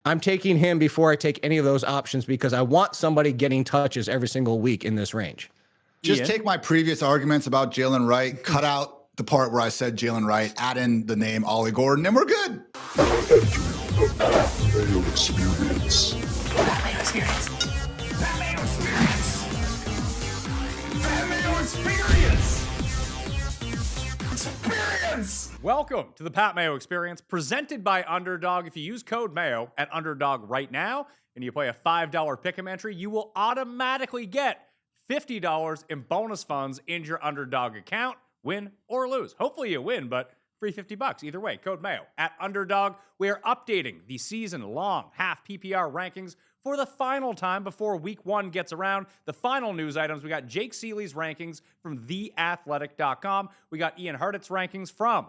I'm taking him before I take any of those options because I want somebody getting touches every single week in this range. Just take my previous arguments about Jalen Wright, cut out the part where I said Jalen Wright, add in the name Ollie Gordon, and we're good. Mayo experience. Mayo experience. Mayo experience. Mayo experience. Experience. Welcome to the Pat Mayo Experience, presented by Underdog. If you use code Mayo at Underdog right now and you play a $5 pick'em entry, you will automatically get $50 in bonus funds in your Underdog account, win or lose. Hopefully you win, but free $50 either way. Code Mayo at Underdog. We are updating the season-long half PPR rankings for the final time before week 1 gets around. The final news items, we got Jake Ciely's rankings from theathletic.com. We got Ian Hartitz rankings from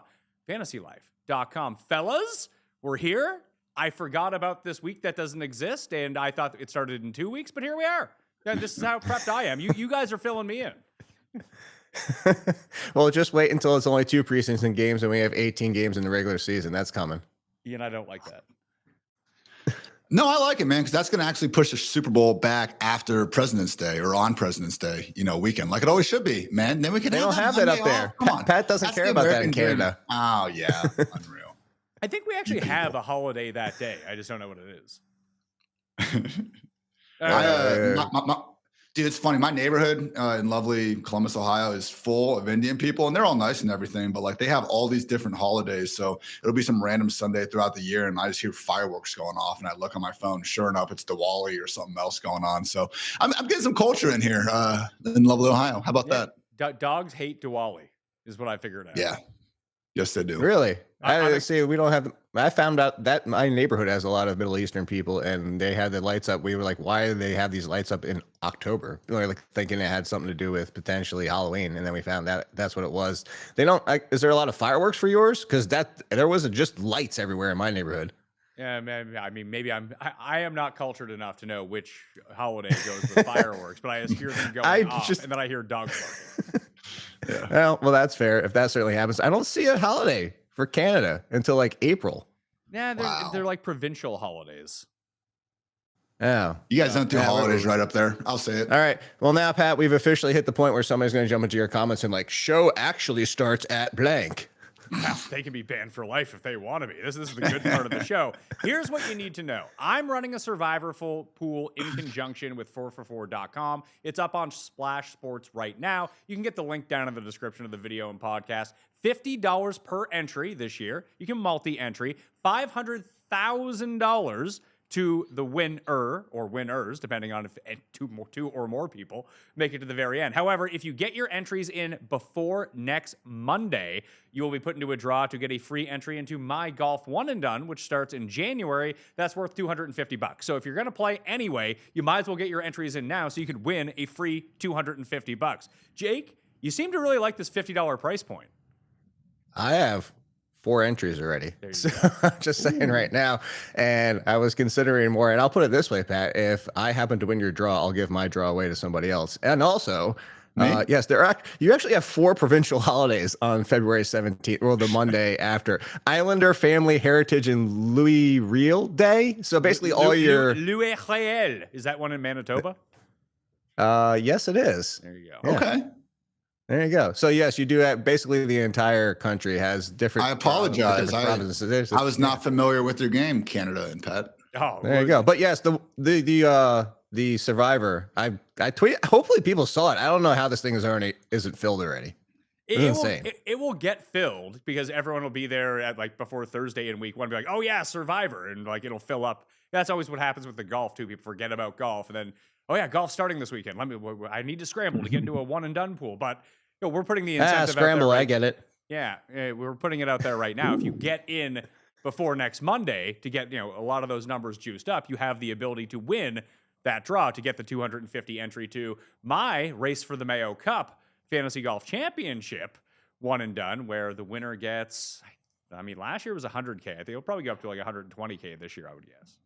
fantasylife.com. Fellas, we're here. I forgot about this week that doesn't exist, and I thought it started in 2 weeks, but here we are. Yeah, this is how prepped I am. You guys are filling me in. Well, just wait until it's only 2 preseason games and we have 18 games in the regular season. That's coming. Ian, I don't like that. No, I like it, man, because that's going to actually push the Super Bowl back after President's Day or on President's Day, weekend, like it always should be, man. Then we can. They don't have that up there. Come on, Pat doesn't care about that in Canada. Oh yeah, unreal. I think we actually have a holiday that day. I just don't know what it is. Dude, it's funny. My neighborhood in lovely Columbus, Ohio is full of Indian people, and they're all nice and everything, but like they have all these different holidays. So it'll be some random Sunday throughout the year, and I just hear fireworks going off, and I look on my phone. Sure enough, it's Diwali or something else going on. So I'm getting some culture in here in lovely Ohio. How about that? Dogs hate Diwali is what I figured out. Yeah. Yes, they do. Really? I see. We don't have. I found out that my neighborhood has a lot of Middle Eastern people, and they had the lights up. We were like, "Why do they have these lights up in October?" We were like thinking it had something to do with potentially Halloween, and then we found that that's what it was. They don't. Is there a lot of fireworks for yours? Because there was just lights everywhere in my neighborhood. Yeah, I mean, maybe I am not cultured enough to know which holiday goes with fireworks, but I just hear them going off, and then I hear dogs barking. Yeah. Well, that's fair. If that certainly happens, I don't see a holiday for Canada until like April. Yeah, they're like provincial holidays. Oh, you guys don't do holidays right up there. I'll say it. All right. Well, now, Pat, we've officially hit the point where somebody's going to jump into your comments and like, show actually starts at blank. Well, they can be banned for life if they want to be. This is the good part of the show. Here's what you need to know. I'm running a survivor pool in conjunction with 4for4.com. It's up on Splash Sports right now. You can get the link down in the description of the video and podcast. $50 per entry this year. You can multi-entry. $500,000 to the winner or winners, depending on if two or more people make it to the very end. However, if you get your entries in before next Monday, you will be put into a draw to get a free entry into My Golf One and Done, which starts in January. That's worth $250. So if you're going to play anyway, you might as well get your entries in now so you could win a free $250. Jake, you seem to really like this $50 price point. I have 4 entries already. So I'm just saying right now. And I was considering more. And I'll put it this way, Pat. If I happen to win your draw, I'll give my draw away to somebody else. And also, yes, you actually have 4 provincial holidays on February 17th, or the Monday after. Islander Family Heritage and Louis Real Day. So basically all your... Louis Real. Is that one in Manitoba? Yes, it is. There you go. Yeah. Okay. There you go. So yes, you do have basically the entire country has different. I apologize. Different provinces. I was not familiar with your game, Canada and Pat. Oh, there you go. But yes, the Survivor. I tweeted. Hopefully, people saw it. I don't know how this thing isn't filled already. It will get filled because everyone will be there at like before Thursday in week 1. Be like, oh yeah, Survivor, and like it'll fill up. That's always what happens with the golf too. People forget about golf, and then oh yeah, golf's starting this weekend. I need to scramble to get into a one and done pool, but. We're putting the incentive scramble, out there. I get it. Yeah, we're putting it out there right now. If you get in before next Monday to get a lot of those numbers juiced up, you have the ability to win that draw to get the 250 entry to my Race for the Mayo Cup Fantasy Golf Championship one and done, where the winner gets, I mean, last year was 100K. I think it'll probably go up to like 120K this year, I would guess.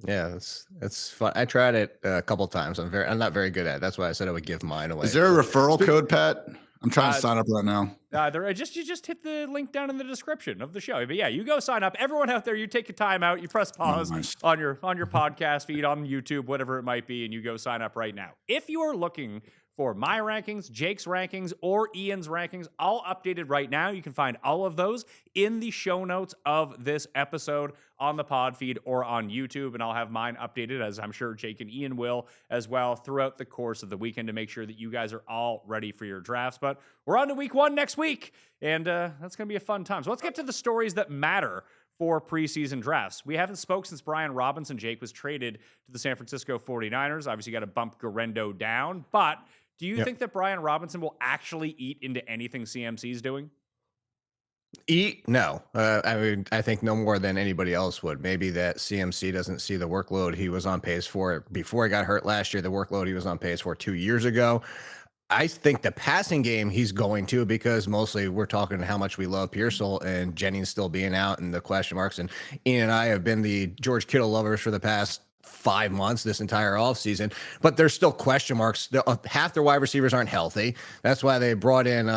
Yeah, it's fun. I tried it a couple times. I'm not very good at it. That's why I said I would give mine away. Is there a referral code, Pat? I'm trying to sign up right now. You just hit the link down in the description of the show. But yeah, you go sign up. Everyone out there, you take a time out, you press pause on your podcast feed, on YouTube, whatever it might be, and you go sign up right now. If you are looking for my rankings, Jake's rankings, or Ian's rankings, all updated right now. You can find all of those in the show notes of this episode on the pod feed or on YouTube, and I'll have mine updated, as I'm sure Jake and Ian will as well, throughout the course of the weekend to make sure that you guys are all ready for your drafts. But we're on to week 1 next week, and that's going to be a fun time. So let's get to the stories that matter for preseason drafts. We haven't spoke since Brian Robinson, Jake, was traded to the San Francisco 49ers. Obviously, got to bump Guerrero down, but do you think that Brian Robinson will actually eat into anything CMC's doing? Eat? No. I mean, I think no more than anybody else would. Maybe that CMC doesn't see the workload he was on pace for before he got hurt last year, the workload he was on pace for 2 years ago. I think the passing game he's going to, because mostly we're talking how much we love Pearsall and Jennings still being out and the question marks. And Ian and I have been the George Kittle lovers for the past 5 months, this entire offseason, but there's still question marks. Half their wide receivers aren't healthy. That's why they brought in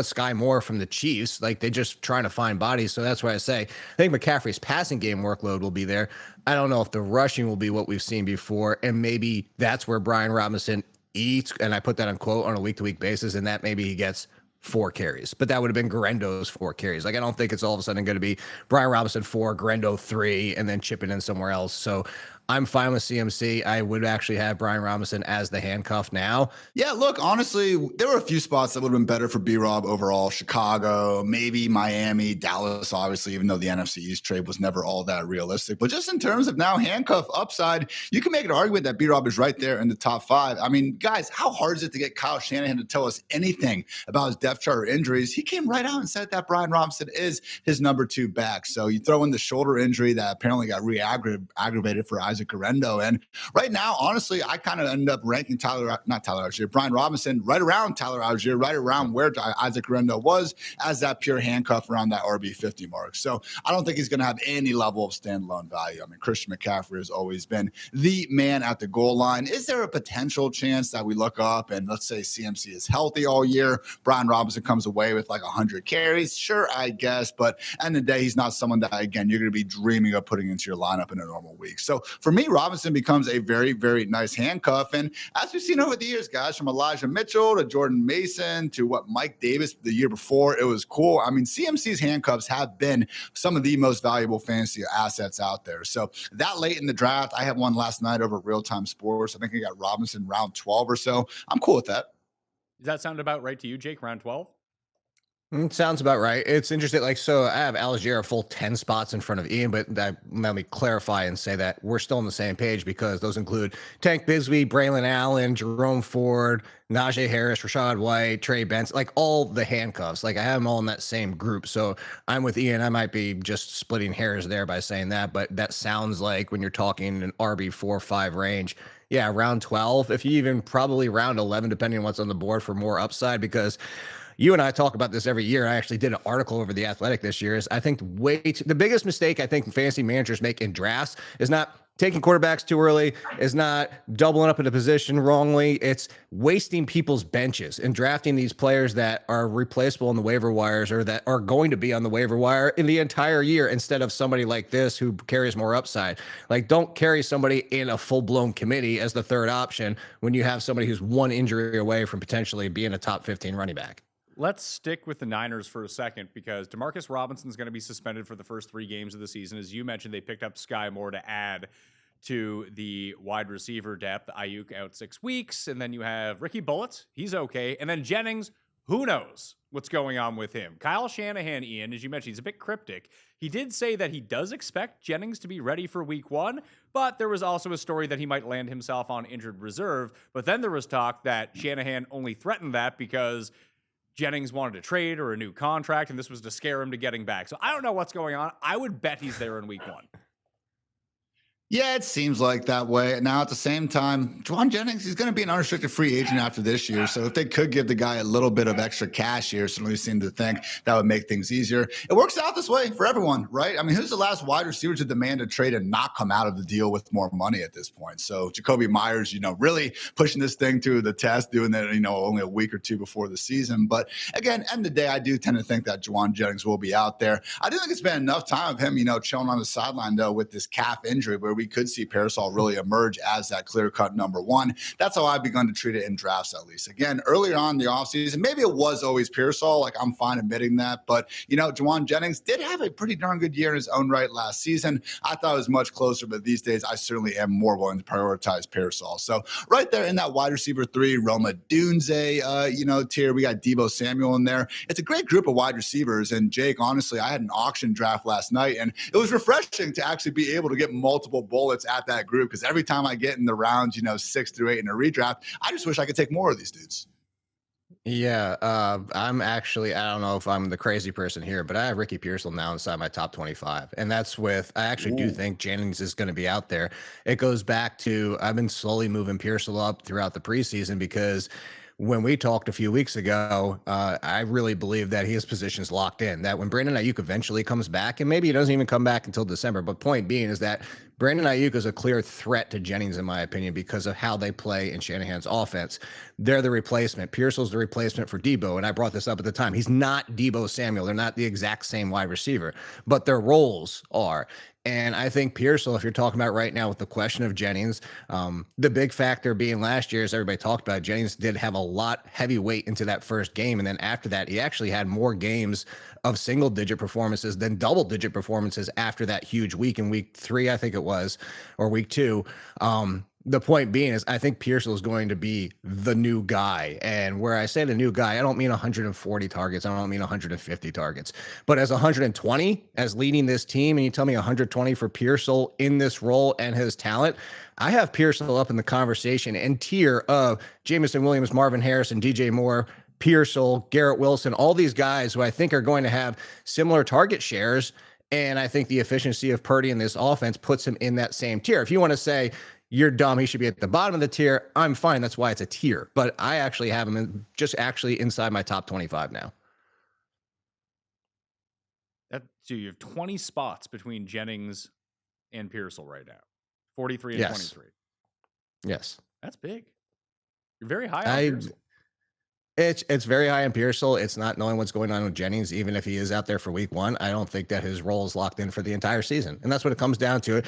Sky Moore from the Chiefs. Like, they just trying to find bodies. So that's why I say I think McCaffrey's passing game workload will be there. I don't know if the rushing will be what we've seen before, and maybe that's where Brian Robinson eats, and I put that on quote, on a week-to-week basis, and that maybe he gets 4 carries, but that would have been Guerendo's 4 carries. Like, I don't think it's all of a sudden going to be Brian Robinson 4, Guerendo 3, and then chip it in somewhere else. So I'm fine with CMC. I would actually have Brian Robinson as the handcuff now. Yeah, look, honestly, there were a few spots that would have been better for B-Rob overall. Chicago, maybe Miami, Dallas, obviously, even though the NFC East trade was never all that realistic. But just in terms of now handcuff upside, you can make an argument that B-Rob is right there in the top 5. I mean, guys, how hard is it to get Kyle Shanahan to tell us anything about his depth chart or injuries? He came right out and said that Brian Robinson is his number 2 back. So you throw in the shoulder injury that apparently got aggravated for Isaac Guerendo. And right now, honestly, I kind of ended up ranking Brian Robinson right around Tyler Algier, right around where Isaac Guerendo was, as that pure handcuff around that RB50 mark. So I don't think he's going to have any level of standalone value. I mean, Christian McCaffrey has always been the man at the goal line. Is there a potential chance that we look up and let's say CMC is healthy all year, Brian Robinson comes away with like 100 carries? Sure, I guess. But at the end of the day, he's not someone that, again, you're going to be dreaming of putting into your lineup in a normal week. So for me, Robinson becomes a very, very nice handcuff. And as we've seen over the years, guys, from Elijah Mitchell to Jordan Mason to what Mike Davis the year before, it was cool. I mean, CMC's handcuffs have been some of the most valuable fantasy assets out there. So that late in the draft, I had one last night over Real-Time Sports. I think I got Robinson round 12 or so. I'm cool with that. Does that sound about right to you, Jake, round 12? Sounds about right. It's interesting. Like, so I have Algier a full 10 spots in front of Ian, but let me clarify and say that we're still on the same page, because those include Tank Bigsby, Braylon Allen, Jerome Ford, Najee Harris, Rashad White, Trey Benson, like all the handcuffs. Like, I have them all in that same group. So I'm with Ian. I might be just splitting hairs there by saying that, but that sounds like when you're talking an RB 4-5 range, yeah, round 12, if you even probably round 11, depending on what's on the board for more upside, because you and I talk about this every year. I actually did an article over The Athletic this year. Is I think the biggest mistake I think fantasy managers make in drafts is not taking quarterbacks too early, is not doubling up in a position wrongly. It's wasting people's benches and drafting these players that are replaceable on the waiver wires, or that are going to be on the waiver wire in the entire year, instead of somebody like this who carries more upside. Like, don't carry somebody in a full-blown committee as the third option when you have somebody who's one injury away from potentially being a top 15 running back. Let's stick with the Niners for a second, because Demarcus Robinson's going to be suspended for the first 3 games of the season. As you mentioned, they picked up Sky Moore to add to the wide receiver depth. Ayuk out 6 weeks, and then you have Ricky Bullitt. He's okay. And then Jennings, who knows what's going on with him. Kyle Shanahan, Ian, as you mentioned, he's a bit cryptic. He did say that he does expect Jennings to be ready for week 1, but there was also a story that he might land himself on injured reserve. But then there was talk that Shanahan only threatened that because Jennings wanted a trade or a new contract, and this was to scare him to getting back. So I don't know what's going on. I would bet he's there in week 1. Yeah, it seems like that way. Now, at the same time, Juwan Jennings, he's going to be an unrestricted free agent after this year. So if they could give the guy a little bit of extra cash here, certainly seem to think that would make things easier. It works out this way for everyone, right? I mean, who's the last wide receiver to demand a trade and not come out of the deal with more money at this point? So Jacoby Meyers, really pushing this thing to the test, doing that, only a week or two before the season. But again, end of the day, I do tend to think that Juwan Jennings will be out there. I do think it's been enough time of him, chilling on the sideline, though, with this calf injury where we could see PEARSALL really emerge as that clear-cut number one. That's how I've begun to treat it in drafts, at least. Again, earlier on in the offseason, maybe it was always PEARSALL. Like, I'm fine admitting that. But, Juwan Jennings did have a pretty darn good year in his own right last season. I thought it was much closer, but these days I certainly am more willing to prioritize PEARSALL. So right there in that wide receiver 3, Roma Dunze, tier, we got Deebo Samuel in there. It's a great group of wide receivers. And Jake, honestly, I had an auction draft last night, and it was refreshing to actually be able to get multiple bullets at that group, because every time I get in the rounds, 6 through 8 in a redraft, I just wish I could take more of these dudes. Yeah, I'm actually, I don't know if I'm the crazy person here, but I have Ricky Pearsall now inside my top 25. And that's with, I actually do think Jennings is going to be out there. It goes back to, I've been slowly moving Pearsall up throughout the preseason, because when we talked a few weeks ago, I really believe that his position is locked in, that when Brandon Ayuk eventually comes back, and maybe he doesn't even come back until December, but point being is that Brandon Ayuk is a clear threat to Jennings, in my opinion, because of how they play in Shanahan's offense. They're the replacement. Pearsall's the replacement for Deebo, and I brought this up at the time. He's not Deebo Samuel. They're not the exact same wide receiver, but their roles are. And I think Pearsall, if you're talking about right now with the question of Jennings, the big factor being last year, as everybody talked about, Jennings did have a lot heavy weight into that first game. And then after that, he actually had more games of single-digit performances than double-digit performances after that huge week in week 3, I think it was, or week 2. The point being is I think Pearsall is going to be the new guy. And where I say the new guy, I don't mean 140 targets. I don't mean 150 targets. But as 120 as leading this team, and you tell me 120 for Pearsall in this role and his talent, I have Pearsall up in the conversation and tier of Jameson Williams, Marvin Harrison, DJ Moore, Pearsall, Garrett Wilson, all these guys who I think are going to have similar target shares. And I think the efficiency of Purdy in this offense puts him in that same tier. If you want to say, you're dumb, he should be at the bottom of the tier, I'm fine. That's why it's a tier. But I actually have him just actually inside my top 25 now. So you have 20 spots between Jennings and Pearsall right now. 43 and 23. Yes. That's big. You're very high on Pearsall. It's very high in Pearsall. It's not knowing what's going on with Jennings, even if he is out there for week 1. I don't think that his role is locked in for the entire season. And that's what it comes down to.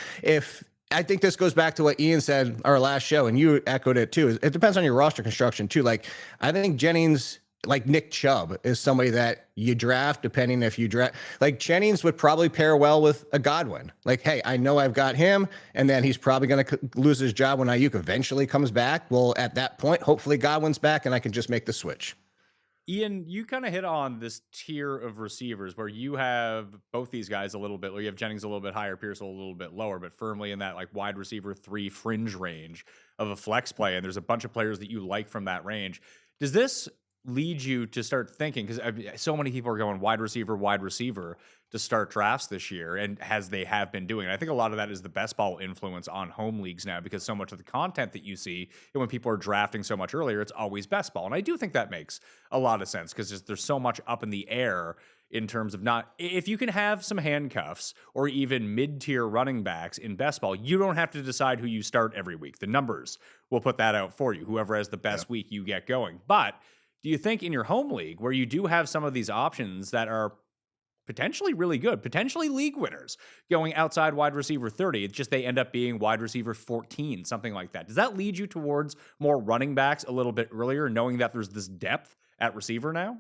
I think this goes back to what Ian said our last show, and you echoed it too. It depends on your roster construction too. Like, I think Jennings, like Nick Chubb, is somebody that you draft depending if you draft. Like, Jennings would probably pair well with a Godwin. Like, hey, I know I've got him, and then he's probably going to lose his job when Ayuk eventually comes back. Well, at that point, hopefully Godwin's back, and I can just make the switch. Ian, you kind of hit on this tier of receivers where you have both these guys a little bit, or you have Jennings a little bit higher, Pearsall a little bit lower, but firmly in that like wide receiver 3 fringe range of a flex play. And there's a bunch of players that you like from that range. Does this lead you to start thinking, because so many people are going wide receiver to start drafts this year, and as they have been doing. And I think a lot of that is the best ball influence on home leagues now, because so much of the content that you see, and when people are drafting so much earlier, it's always best ball. And I do think that makes a lot of sense, because there's so much up in the air in terms of not, if you can have some handcuffs or even mid-tier running backs in best ball, you don't have to decide who you start every week. The numbers will put that out for you. Whoever has the best week, you get going. But do you think in your home league, where you do have some of these options that are potentially really good, potentially league winners, going outside wide receiver 30, it's just they end up being wide receiver 14, something like that, does that lead you towards more running backs a little bit earlier, knowing that there's this depth at receiver now?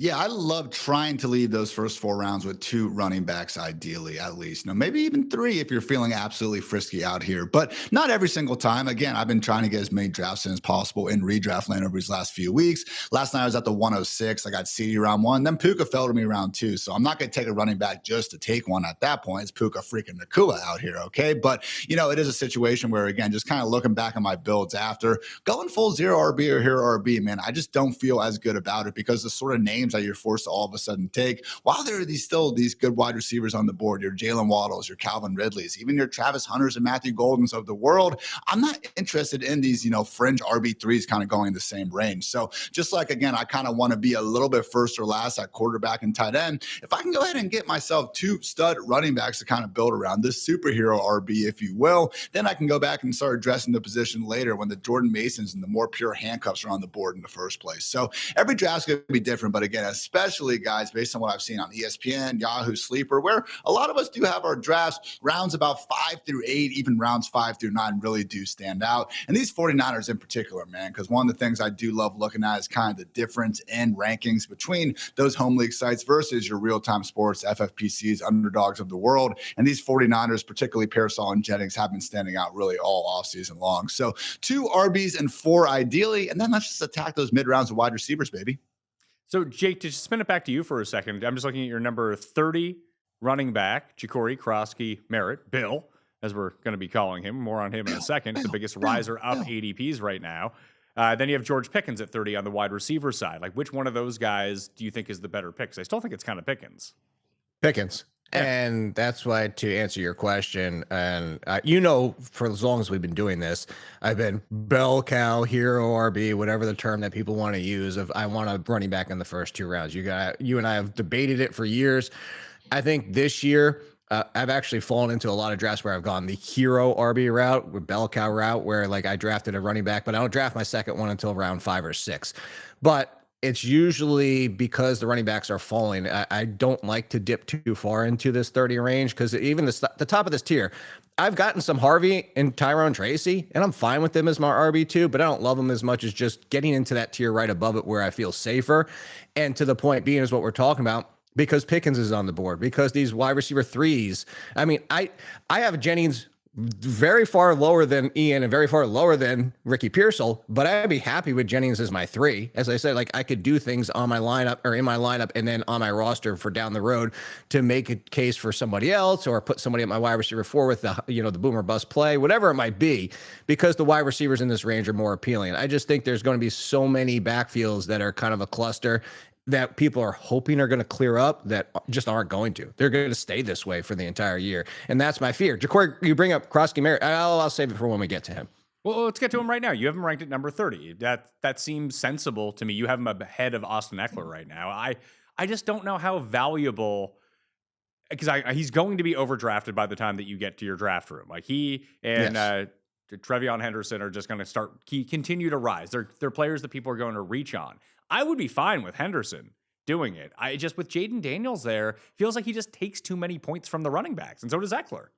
Yeah, I love trying to lead those first 4 rounds with 2 running backs, ideally, at least. No, maybe even 3 if you're feeling absolutely frisky out here, but not every single time. Again, I've been trying to get as many drafts in as possible in redraft land over these last few weeks. Last night I was at the 106. I got CD round 1. Then Puka fell to me round 2. So I'm not going to take a running back just to take one at that point. It's Puka freaking Nakua out here, okay? But, it is a situation where, again, just kind of looking back at my builds after, going full 0 RB or hero RB, man, I just don't feel as good about it, because the sort of names names that you're forced to all of a sudden take. While there are these good wide receivers on the board, your Jalen Waddles, your Calvin Ridleys, even your Travis Hunters and Matthew Goldens of the world, I'm not interested in these, fringe RB3s kind of going in the same range. So just like, again, I kind of want to be a little bit first or last at quarterback and tight end. If I can go ahead and get myself 2 stud running backs to kind of build around, this superhero RB, if you will, then I can go back and start addressing the position later when the Jordan Masons and the more pure handcuffs are on the board in the first place. So every draft's going to be different. But again, especially guys, based on what I've seen on ESPN, Yahoo, Sleeper, where a lot of us do have our drafts, rounds about 5 through 8, even rounds 5 through 9 really do stand out. And these 49ers in particular, man, because one of the things I do love looking at is kind of the difference in rankings between those home league sites versus your real-time sports, FFPCs, underdogs of the world. And these 49ers, particularly PEARSALL and Jennings, have been standing out really all offseason long. So 2 RBs and 4 ideally, and then let's just attack those mid-rounds of wide receivers, baby. So, Jake, to spin it back to you for a second, I'm just looking at your number 30 running back, Jacory, Croskey-Merritt, Bill, as we're going to be calling him. More on him in a second. The biggest riser up ADPs right now. Then you have George Pickens at 30 on the wide receiver side. Like, which one of those guys do you think is the better pick? 'Cause I still think it's kind of Pickens. Pickens. Yeah. And that's why, to answer your question, and for as long as we've been doing this, I've been bell cow, hero RB, whatever the term that people want to use, of I want a running back in the first 2 rounds. You and I have debated it for years. I think this year I've actually fallen into a lot of drafts where I've gone the hero RB route, or bell cow route, where like I drafted a running back, but I don't draft my second one until round 5 or 6. But it's usually because the running backs are falling. I don't like to dip too far into this 30 range, because even the top of this tier, I've gotten some Harvey and Tyrone Tracy, and I'm fine with them as my RB2, but I don't love them as much as just getting into that tier right above it where I feel safer. And to the point being is what we're talking about, because Pickens is on the board, because these wide receiver 3s. I mean, I have Jennings very far lower than Ian and very far lower than Ricky Pearsall, but I'd be happy with Jennings as my 3. As I said, like I could do things on my lineup or in my lineup and then on my roster for down the road to make a case for somebody else, or put somebody at my wide receiver 4 with the, the boomer bust play, whatever it might be, because the wide receivers in this range are more appealing. I just think there's going to be so many backfields that are kind of a cluster that people are hoping are going to clear up that just aren't going to. They're going to stay this way for the entire year. And that's my fear. Jacory, you bring up Croskey-Merritt. I'll save it for when we get to him. Well, let's get to him right now. You have him ranked at number 30. That seems sensible to me. You have him ahead of Austin Ekeler right now. I just don't know how valuable, because he's going to be overdrafted by the time that you get to your draft room. Like he and Trevion Henderson are just going to continue to rise. They're players that people are going to reach on. I would be fine with Henderson doing it. With Jaden Daniels there, feels like he just takes too many points from the running backs, and so does Ekeler.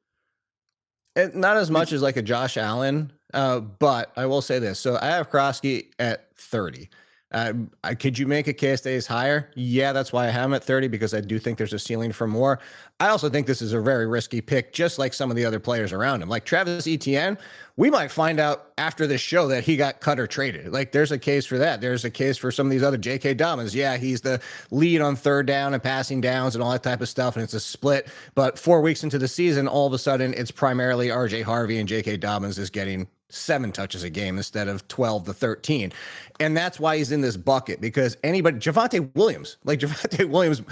And not as much as like a Josh Allen, but I will say this. So I have Croskey at 30. Could you make a case that he's higher? Yeah, that's why I have him at 30, because I do think there's a ceiling for more. I also think this is a very risky pick, just like some of the other players around him. Like Travis Etienne, we might find out after this show that he got cut or traded. Like there's a case for that. There's a case for some of these other J.K. Dobbins. Yeah, he's the lead on third down and passing downs and all that type of stuff, and it's a split. But 4 weeks into the season, all of a sudden, it's primarily R.J. Harvey, and J.K. Dobbins is getting 7 touches a game instead of 12 to 13. And that's why he's in this bucket, because Javonte Williams,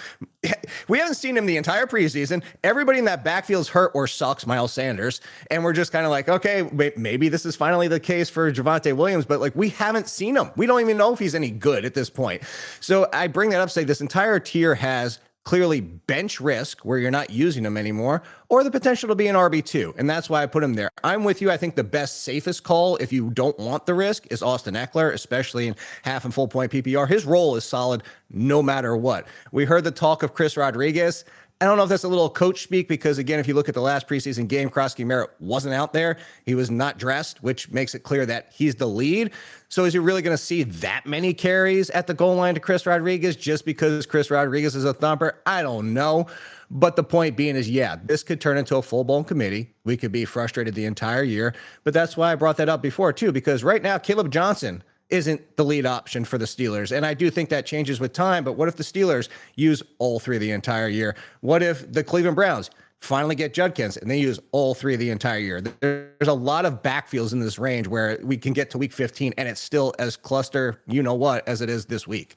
we haven't seen him the entire preseason. Everybody in that backfield's hurt or sucks, Miles Sanders. And we're just kind of like, okay, maybe this is finally the case for Javonte Williams, but like we haven't seen him. We don't even know if he's any good at this point. So I bring that up, say this entire tier has clearly bench risk where you're not using them anymore, or the potential to be an RB2. And that's why I put him there. I'm with you. I think the best, safest call, if you don't want the risk, is Austin Ekeler, especially in half and full point PPR. His role is solid no matter what. We heard the talk of Chris Rodriguez. I don't know if that's a little coach speak, because again, if you look at the last preseason game, Croskey-Merritt wasn't out there. He was not dressed, which makes it clear that he's the lead. So is he really going to see that many carries at the goal line to Chris Rodriguez just because Chris Rodriguez is a thumper? I don't know. But the point being is, yeah, this could turn into a full-blown committee. We could be frustrated the entire year. But that's why I brought that up before, too, because right now, Caleb Johnson isn't the lead option for the Steelers. And I do think that changes with time. But what if the Steelers use all 3 the entire year? What if the Cleveland Browns finally get Judkins and they use all 3 the entire year? There's a lot of backfields in this range where we can get to week 15 and it's still as cluster, as it is this week.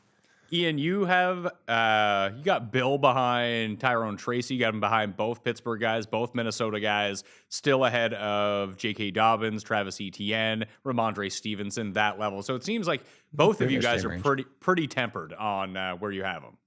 Ian, you have you got Bill behind Tyrone Tracy. You got him behind both Pittsburgh guys, both Minnesota guys, still ahead of J.K. Dobbins, Travis Etienne, Ramondre Stevenson, that level. So it seems like both of you guys are pretty tempered on where you have them.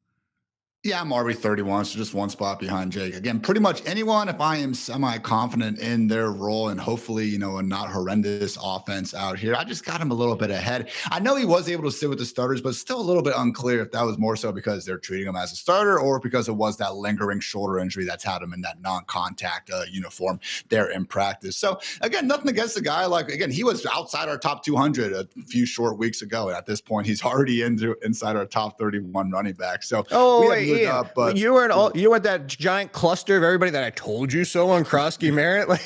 Yeah, I'm already 31, so just one spot behind Jake. Again, pretty much anyone, if I am semi-confident in their role and hopefully, you know, a not horrendous offense out here, I just got him a little bit ahead. I know he was able to sit with the starters, but still a little bit unclear if that was more so because they're treating him as a starter or because it was that lingering shoulder injury that's had him in that non-contact uniform there in practice. So, again, nothing against the guy. Like, again, he was outside our top 200 a few short weeks ago, and at this point, he's already inside our top 31 running back. So, Ian, but you were that giant cluster of everybody that I told you so on Croskey-Merritt. Like,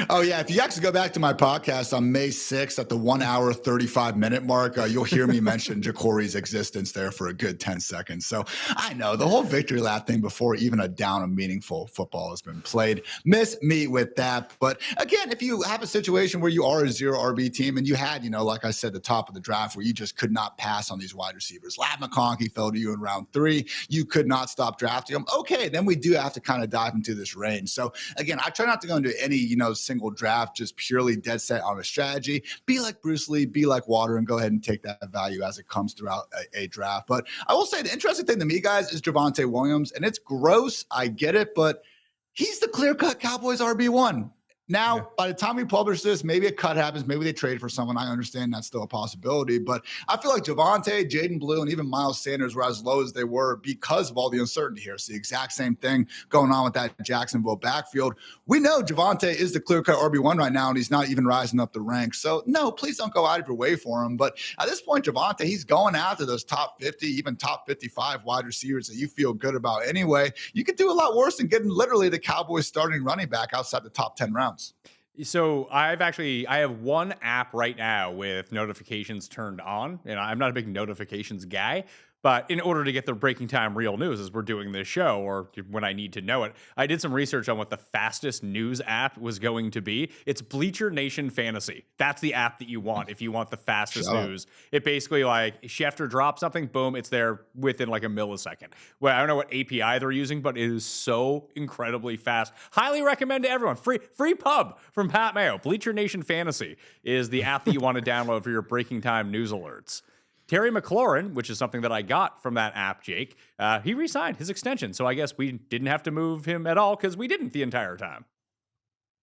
oh, yeah. If you actually go back to my podcast on May 6th at the 1 hour, 35-minute mark, you'll hear me mention Jacory's existence there for a good 10 seconds. So I know the whole victory lap thing before even a down of meaningful football has been played. Miss me with that. But again, if you have a situation where you are a 0 RB team and you had, you know, like I said, the top of the draft where you just could not pass on these wide receivers. Ladd McConkey fell to you in round 3. You could not stop drafting them. Okay, then we do have to kind of dive into this range. So again, I try not to go into any, single draft, just purely dead set on a strategy. Be like Bruce Lee, be like water, and go ahead and take that value as it comes throughout a draft. But I will say the interesting thing to me, guys, is Javonte Williams, and it's gross. I get it, but he's the clear-cut Cowboys RB1. Now, by the time we publish this, maybe a cut happens. Maybe they trade for someone. I understand that's still a possibility. But I feel like Javonte, Jaden Blue, and even Miles Sanders were as low as they were because of all the uncertainty here. It's the exact same thing going on with that Jacksonville backfield. We know Javonte is the clear-cut RB1 right now, and he's not even rising up the ranks. So, no, please don't go out of your way for him. But at this point, Javonte, he's going after those top 50, even top 55 wide receivers that you feel good about anyway. You could do a lot worse than getting literally the Cowboys starting running back outside the top 10 rounds. So I have one app right now with notifications turned on, and I'm not a big notifications guy, but in order to get the breaking time real news as we're doing this show or when I need to know it, I did some research on what the fastest news app was going to be. It's Bleacher Nation Fantasy. That's the app that you want if you want the fastest news. It basically, like, Schefter drops something, boom, it's there within like a millisecond. Well, I don't know what API they're using, but it is so incredibly fast. Highly recommend to everyone. Free pub from Pat Mayo. Bleacher Nation Fantasy is the app that you want to download for your breaking time news alerts. Terry McLaurin, which is something that I got from that app, Jake, he re-signed his extension. So I guess we didn't have to move him at all because we didn't the entire time.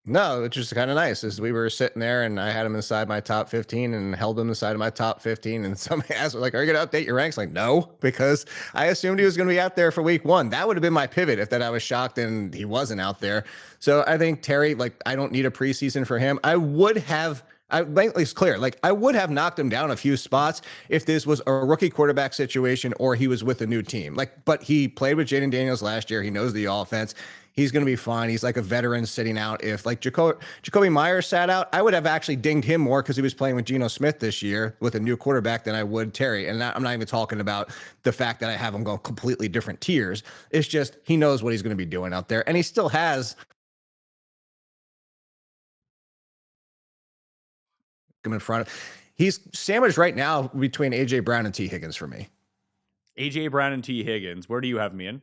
No, it's just kind of nice as we were sitting there and I had him inside my top 15 and held him inside of my top 15. And somebody asked me, like, are you going to update your ranks? Like, no, because I assumed he was going to be out there for week 1. That would have been my pivot if that I was shocked and he wasn't out there. So I think Terry, like, I don't need a preseason for him. I would have knocked him down a few spots if this was a rookie quarterback situation or he was with a new team. But he played with Jaden Daniels last year. He knows the offense. He's going to be fine. He's like a veteran sitting out. If like Jacoby Meyers sat out, I would have actually dinged him more because he was playing with Geno Smith this year with a new quarterback than I would Terry. And I'm not even talking about the fact that I have him go completely different tiers. It's just he knows what he's going to be doing out there. And he still has him in front of. He's sandwiched right now between A.J. Brown and T. Higgins for me. A.J. Brown and T. Higgins. Where do you have me in?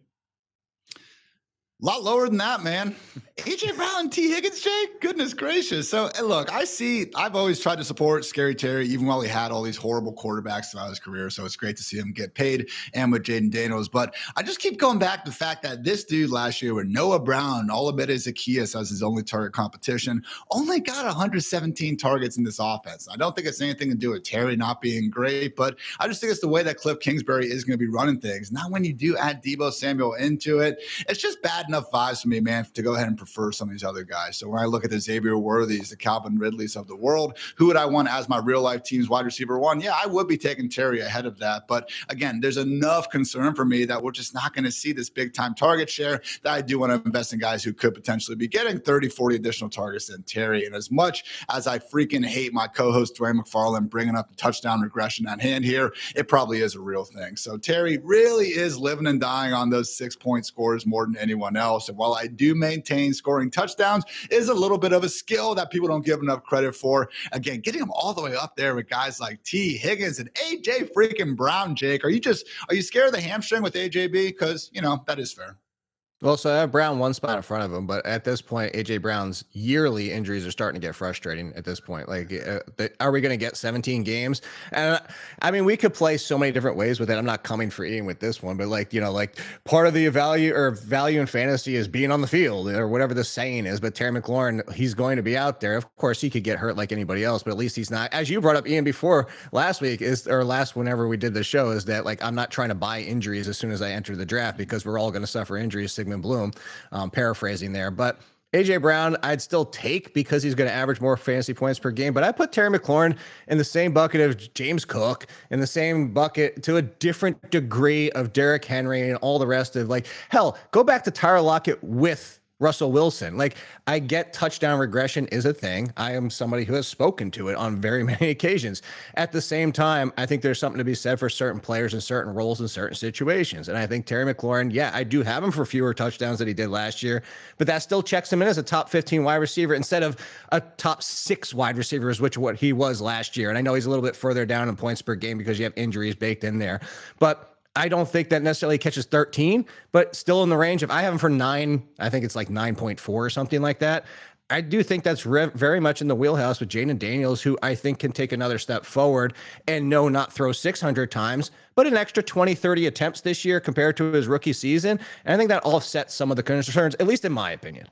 A lot lower than that, man. A.J. Brown, T. Higgins, Jake? Goodness gracious. So, look, I've always tried to support Scary Terry, even while he had all these horrible quarterbacks throughout his career. So it's great to see him get paid and with Jaden Daniels. But I just keep going back to the fact that this dude last year with Noah Brown, Olamide Zaccheaus as his only target competition, only got 117 targets in this offense. I don't think it's anything to do with Terry not being great, but I just think it's the way that Cliff Kingsbury is going to be running things. Now, when you do add Deebo Samuel into it, it's just bad enough vibes for me, man, to go ahead and prefer some of these other guys. So when I look at the Xavier Worthies, the Calvin Ridleys of the world, who would I want as my real life team's wide receiver 1? Yeah, I would be taking Terry ahead of that. But again, there's enough concern for me that we're just not going to see this big time target share that I do want to invest in guys who could potentially be getting 30, 40 additional targets than Terry. And as much as I freaking hate my co-host Dwayne McFarland bringing up the touchdown regression at hand here, it probably is a real thing. So Terry really is living and dying on those 6-point scores more than anyone else. else. And while I do maintain scoring touchdowns is a little bit of a skill that people don't give enough credit for, again, getting them all the way up there with guys like T. Higgins and AJ freaking Brown, Jake. Are you scared of the hamstring with AJB? Because, that is fair. Well, so I have Brown one spot in front of him, but at this point, AJ Brown's yearly injuries are starting to get frustrating at this point. Like, are we going to get 17 games? And I mean, we could play so many different ways with it. I'm not coming for Ian with this one, but like part of the value in fantasy is being on the field or whatever the saying is. But Terry McLaurin, he's going to be out there. Of course, he could get hurt like anybody else, but at least he's not. As you brought up, Ian, before whenever we did the show, is that like I'm not trying to buy injuries as soon as I enter the draft because we're all going to suffer injuries. Bloom, paraphrasing there, but AJ Brown I'd still take because he's going to average more fantasy points per game. But I put Terry McLaurin in the same bucket of James Cook, in the same bucket to a different degree of Derrick Henry and all the rest of, like, hell, go back to Tyler Lockett with Russell Wilson. Like, I get touchdown regression is a thing. I am somebody who has spoken to it on very many occasions. At the same time, I think there's something to be said for certain players in certain roles in certain situations. And I think Terry McLaurin, yeah, I do have him for fewer touchdowns than he did last year, but that still checks him in as a top 15 wide receiver instead of a top 6 wide receiver, which what he was last year. And I know he's a little bit further down in points per game because you have injuries baked in there, but I don't think that necessarily catches 13, but still in the range. If I have him for 9, I think it's like 9.4 or something like that. I do think that's very much in the wheelhouse with Jaden Daniels, who I think can take another step forward and not throw 600 times, but an extra 20, 30 attempts this year compared to his rookie season. And I think that offsets some of the concerns, at least in my opinion.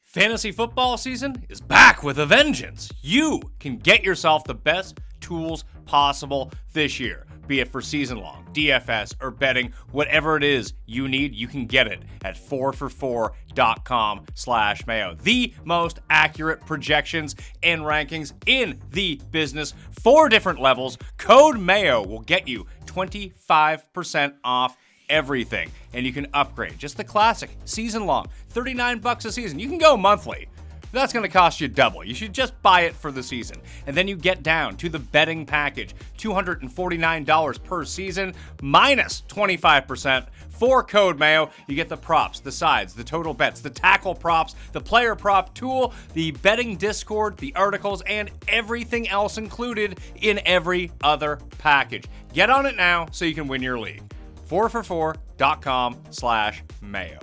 Fantasy football season is back with a vengeance. You can get yourself the best tools possible this year, be it for season long, DFS, or betting. Whatever it is you need, you can get it at 4for4.com/Mayo. The most accurate projections and rankings in the business. 4 different levels. Code Mayo will get you 25% off everything, and you can upgrade. Just the classic season long, $39 a season. You can go monthly. That's going to cost you double. You should just buy it for the season. And then you get down to the betting package, $249 per season, minus 25%. For Code Mayo, you get the props, the sides, the total bets, the tackle props, the player prop tool, the betting Discord, the articles, and everything else included in every other package. Get on it now so you can win your league. 4for4.com/Mayo.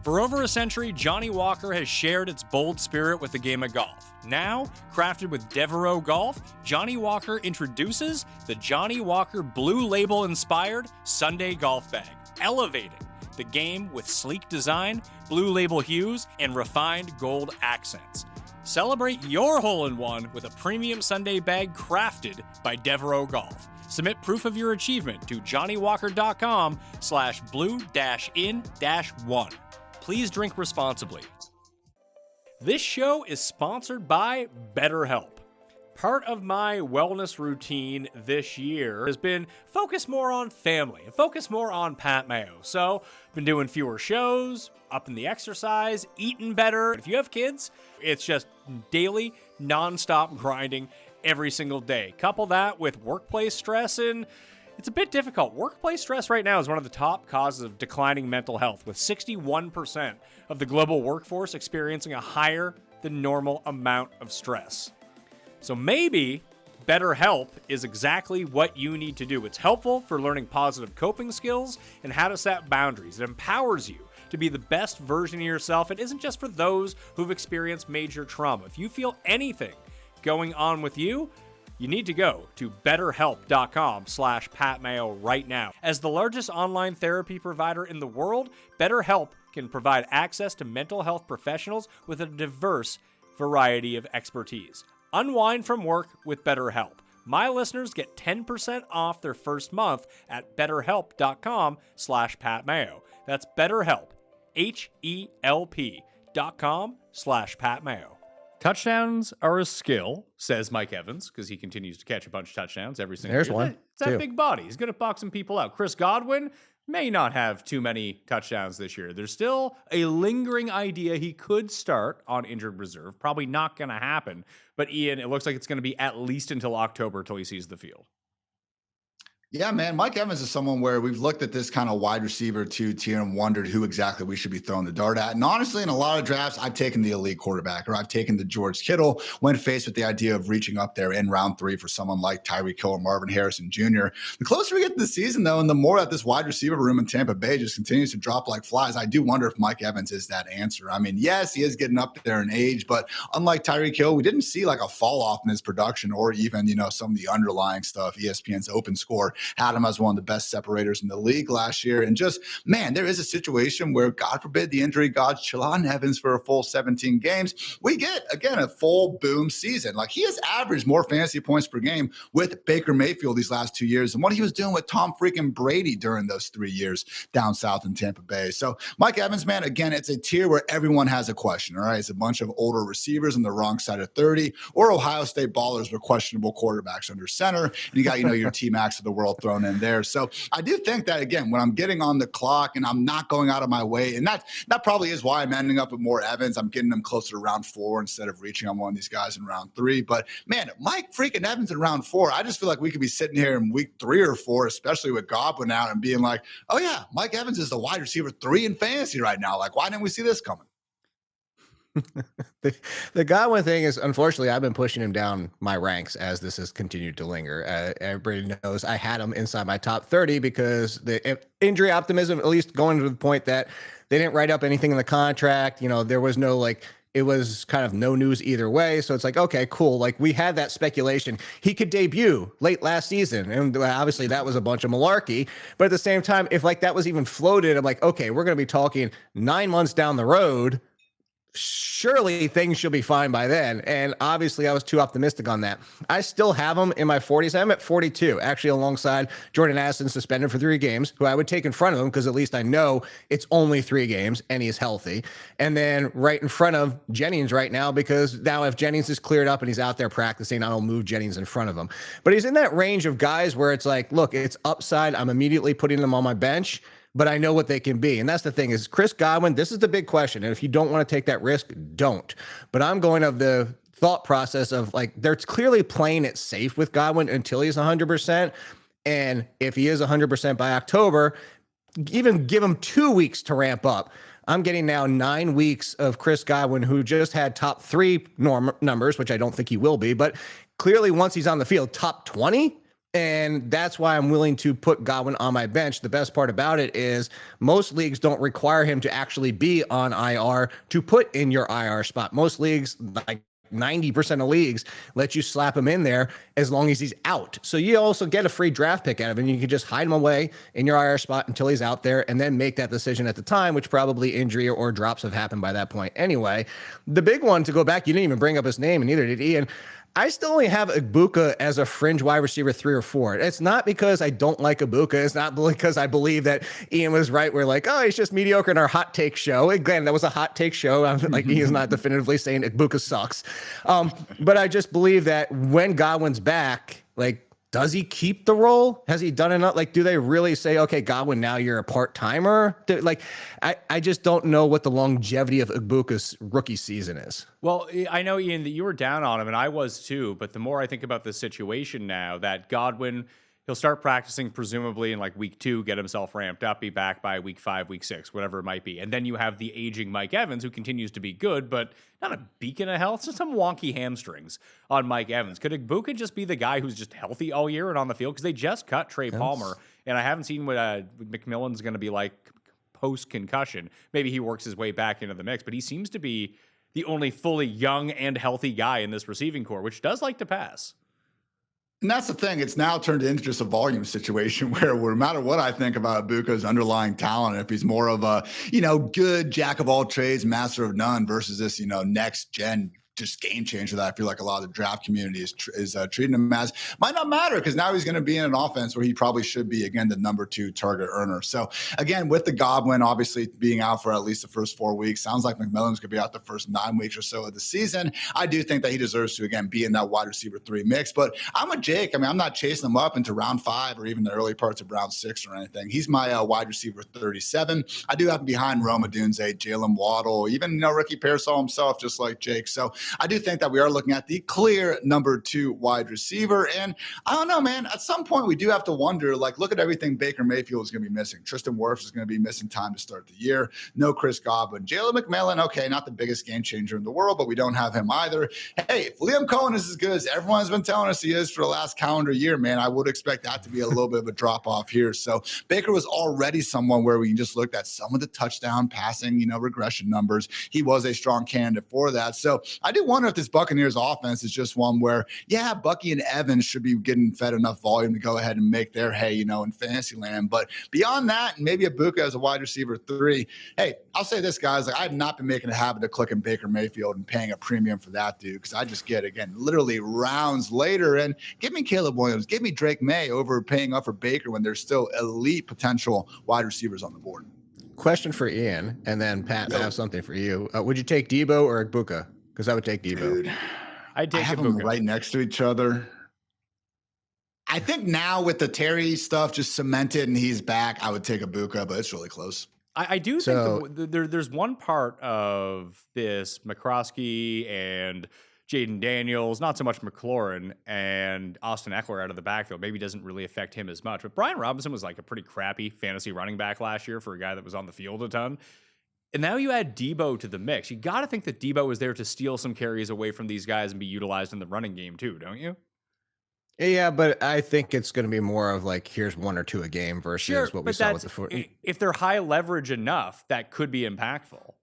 For over a century, Johnnie Walker has shared its bold spirit with the game of golf. Now, crafted with Devereux Golf, Johnnie Walker introduces the Johnnie Walker Blue Label-inspired Sunday Golf Bag, elevating the game with sleek design, Blue Label hues, and refined gold accents. Celebrate your hole-in-one with a premium Sunday bag crafted by Devereux Golf. Submit proof of your achievement to johnniewalker.com/blue-in-1. Please drink responsibly. This show is sponsored by BetterHelp. Part of my wellness routine this year has been focus more on family and focus more on Pat Mayo. So I've been doing fewer shows, upping the exercise, eating better. If you have kids, it's just daily, nonstop grinding every single day. Couple that with workplace stress, and it's a bit difficult. Workplace stress right now is one of the top causes of declining mental health, with 61% of the global workforce experiencing a higher than normal amount of stress. So maybe BetterHelp is exactly what you need to do. It's helpful for learning positive coping skills and how to set boundaries. It empowers you to be the best version of yourself. It isn't just for those who've experienced major trauma. If you feel anything going on with you, you need to go to betterhelp.com/PatMayo right now. As the largest online therapy provider in the world, BetterHelp can provide access to mental health professionals with a diverse variety of expertise. Unwind from work with BetterHelp. My listeners get 10% off their first month at betterhelp.com/PatMayo. That's BetterHelp, HELP.com/PatMayo. Touchdowns are a skill, says Mike Evans, because he continues to catch a bunch of touchdowns every single There's year. one. It's that big body. He's good at boxing people out. Chris Godwin may not have too many touchdowns this year. There's still a lingering idea he could start on injured reserve. Probably not going to happen. But Ian, it looks like it's going to be at least until October till he sees the field. Yeah, man. Mike Evans is someone where we've looked at this kind of wide receiver 2 tier and wondered who exactly we should be throwing the dart at. And honestly, in a lot of drafts, I've taken the elite quarterback, or I've taken the George Kittle when faced with the idea of reaching up there in round 3 for someone like Tyreek Hill or Marvin Harrison Jr. The closer we get to the season, though, and the more that this wide receiver room in Tampa Bay just continues to drop like flies, I do wonder if Mike Evans is that answer. I mean, yes, he is getting up there in age, but unlike Tyreek Hill, we didn't see like a fall off in his production or even, some of the underlying stuff. ESPN's open score had him as one of the best separators in the league last year. And just, man, there is a situation where, God forbid, the injury gods chill on Evans for a full 17 games. We get, again, a full boom season. Like, he has averaged more fantasy points per game with Baker Mayfield these last 2 years than what he was doing with Tom freaking Brady during those 3 years down south in Tampa Bay. So Mike Evans, man, again, it's a tier where everyone has a question, all right? It's a bunch of older receivers on the wrong side of 30, or Ohio State ballers with questionable quarterbacks under center. And you got, your T-Max of the world thrown in there. So I do think that, again, when I'm getting on the clock and I'm not going out of my way, and that probably is why I'm ending up with more Evans. I'm getting them closer to round 4 instead of reaching on one of these guys in round 3. But, man, Mike freaking Evans in round 4, I just feel like we could be sitting here in week 3 or 4, especially with Godwin out, and being like, oh, yeah, Mike Evans is the wide receiver 3 in fantasy right now. Like, why didn't we see this coming? The Godwin thing is, unfortunately, I've been pushing him down my ranks as this has continued to linger. Everybody knows I had him inside my top 30 because the injury optimism, at least going to the point that they didn't write up anything in the contract. There was no it was kind of no news either way. So it's like, okay, cool. Like, we had that speculation. He could debut late last season. And obviously that was a bunch of malarkey. But at the same time, if that was even floated, I'm like, okay, we're going to be talking 9 months down the road. Surely things should be fine by then. And obviously I was too optimistic on that. I still have him in my 40s. I'm at 42, actually, alongside Jordan Addison, suspended for 3 games, who I would take in front of him because at least I know it's only 3 games and he's healthy. And then right in front of Jennings right now, because now if Jennings is cleared up and he's out there practicing, I'll move Jennings in front of him. But he's in that range of guys where it's like, look, it's upside. I'm immediately putting them on my bench, but I know what they can be. And that's the thing is, Chris Godwin, this is the big question. And if you don't want to take that risk, don't. But I'm going of the thought process of they're clearly playing it safe with Godwin until he's 100%. And if he is 100% by October, even give him 2 weeks to ramp up. I'm getting now 9 weeks of Chris Godwin, who just had top 3 numbers, which I don't think he will be, but clearly once he's on the field, top 20. And that's why I'm willing to put Godwin on my bench. The best part about it is most leagues don't require him to actually be on IR to put in your IR spot. Most leagues, like 90% of leagues, let you slap him in there as long as he's out. So you also get a free draft pick out of him. You can just hide him away in your IR spot until he's out there and then make that decision at the time, which probably injury or drops have happened by that point. Anyway, the big one, to go back, you didn't even bring up his name, and neither did Ian. I still only have Egbuka as a fringe wide receiver 3 or 4. It's not because I don't like Egbuka. It's not because I believe that Ian was right. We're like, oh, he's just mediocre in our hot take show. Again, that was a hot take show. I'm like, Ian's not definitively saying Egbuka sucks. But I just believe that when Godwin's back, does he keep the role? Has he done enough? Do they really say, okay, Godwin, now you're a part-timer? I just don't know what the longevity of Egbuka's rookie season is. Well, I know, Ian, that you were down on him, and I was too. But the more I think about this situation now, that Godwin, he'll start practicing presumably in week 2, get himself ramped up, be back by week 5, week 6, whatever it might be. And then you have the aging Mike Evans, who continues to be good, but not a beacon of health, just some wonky hamstrings on Mike Evans. Could Egbuka just be the guy who's just healthy all year and on the field? Because they just cut Trey Palmer, and I haven't seen what McMillan's going to be like post-concussion. Maybe he works his way back into the mix, but he seems to be the only fully young and healthy guy in this receiving core, which does like to pass. And that's the thing. It's now turned into just a volume situation where no matter what I think about Egbuka's underlying talent, if he's more of a, good jack of all trades, master of none versus this, next gen just game changer that I feel like a lot of the draft community is treating him as, might not matter because now he's going to be in an offense where he probably should be, again, the number 2 target earner. So, again, with the Godwin obviously being out for at least the first 4 weeks, sounds like McMillan's going to be out the first 9 weeks or so of the season. I do think that he deserves to, again, be in that wide receiver 3 mix. But I'm with Jake. I mean, I'm not chasing him up into round 5 or even the early parts of round 6 or anything. He's my wide receiver 37. I do have him behind Rome Odunze, Jalen Waddle, even, rookie PEARSALL himself, just like Jake. So, I do think that we are looking at the clear number 2 wide receiver. And I don't know, man, at some point we do have to wonder, like, look at everything Baker Mayfield is going to be missing. Tristan Wirfs is going to be missing time to start the year. No Chris Godwin. Jalen McMillan, okay, not the biggest game changer in the world, but we don't have him either. Hey, if Liam Cohen is as good as everyone's been telling us he is for the last calendar year, man, I would expect that to be a little bit of a drop off here. So Baker was already someone where we just looked at some of the touchdown passing, regression numbers. He was a strong candidate for that. So I do wonder if this Buccaneers offense is just one where, yeah, Bucky and Evans should be getting fed enough volume to go ahead and make their hay, in fantasy land. But beyond that, maybe Egbuka as a wide receiver 3. Hey, I'll say this, guys, like, I have not been making a habit of clicking Baker Mayfield and paying a premium for that dude, because I just get, again, literally rounds later. And give me Caleb Williams, give me Drake May over paying up for Baker when there's still elite potential wide receivers on the board. Question for Ian, and then Pat, I have something for you. Would you take Debo or Egbuka? Because I would take Debo. Dude, I'd take I have Egbuka. them right next to each other. I think now with the Terry stuff just cemented and he's back, I would take Egbuka, but it's really close. I do think there's one part of this McCroskey and Jaden Daniels, not so much McLaurin, and Austin Ekeler out of the backfield maybe doesn't really affect him as much. But Brian Robinson was like a pretty crappy fantasy running back last year for a guy that was on the field a ton. And now you add Debo to the mix. You got to think that Debo was there to steal some carries away from these guys and be utilized in the running game too, don't you? Yeah, but I think it's going to be more of like, here's 1 or 2 a game versus what we saw with the if they're high leverage enough, that could be impactful.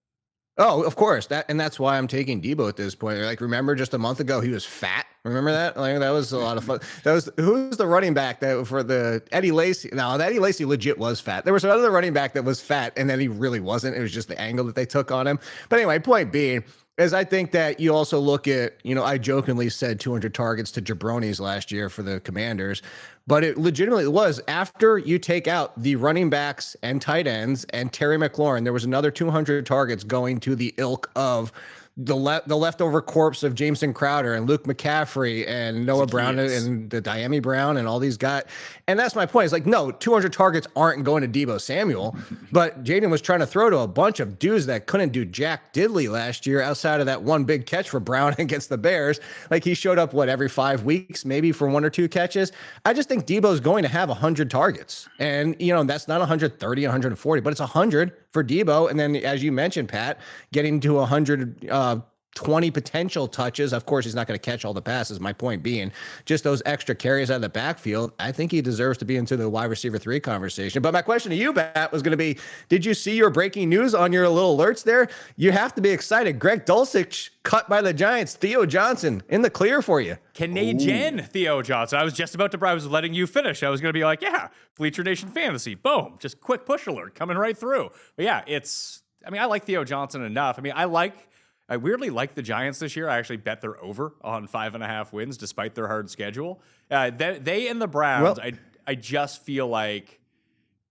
Oh, of course. That's why I'm taking Debo at this point. Like, remember just a month ago, he was fat. Remember that? Like, that was a lot of fun. Who's the running back that for the Eddie Lacy? No, Eddie Lacy legit was fat. There was another running back that was fat, and then he really wasn't. It was just the angle that they took on him. But anyway, point being is I think that you also look at, I jokingly said 200 targets to jabronis last year for the Commanders, but it legitimately was after you take out the running backs and tight ends and Terry McLaurin, there was another 200 targets going to the ilk of the leftover corpse of Jameson Crowder and Luke McCaffrey and Noah Brown and the Diami Brown and all these guys. And that's my point. It's like, no, 200 targets aren't going to Deebo Samuel, but Jaden was trying to throw to a bunch of dudes that couldn't do jack diddly last year outside of that one big catch for Brown against the Bears. Like, he showed up, every 5 weeks, maybe for 1 or 2 catches. I just think Deebo's going to have 100 targets. And, that's not 130, 140, but it's 100 for Deebo. And then, as you mentioned, Pat, getting to 120 potential touches. Of course, he's not going to catch all the passes. My point being, just those extra carries out of the backfield, I think he deserves to be into the wide receiver 3 conversation. But my question to you, Pat, was going to be, did you see your breaking news on your little alerts there? You have to be excited. Greg Dulcich cut by the Giants. Theo Johnson in the clear for you. Canadian Theo Johnson. I was just about to, I was letting you finish. I was going to be like, yeah, Bleacher Nation Fantasy. Boom. Just quick push alert coming right through. But yeah, I like Theo Johnson enough. I weirdly like the Giants this year. I actually bet they're over on 5.5 wins despite their hard schedule. They and the Browns, I just feel like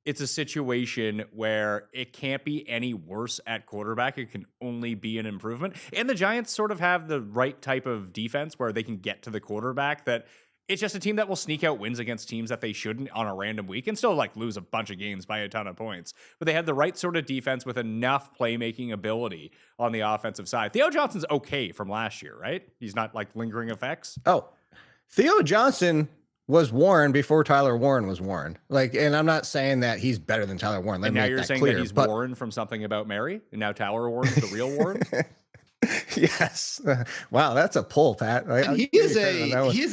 it's a situation where it can't be any worse at quarterback. It can only be an improvement. And the Giants sort of have the right type of defense where they can get to the quarterback, that it's just a team that will sneak out wins against teams that they shouldn't on a random week and still lose a bunch of games by a ton of points. But they have the right sort of defense with enough playmaking ability on the offensive side. Theo Johnson's okay from last year, right? He's not lingering effects. Oh, Theo Johnson was Warren before Tyler Warren was Warren. And I'm not saying that he's better than Tyler Warren. And now you're saying that he's Warren from Something About Mary, and now Tyler Warren's the real Warren? Yes. Wow, that's a pull, Pat. He is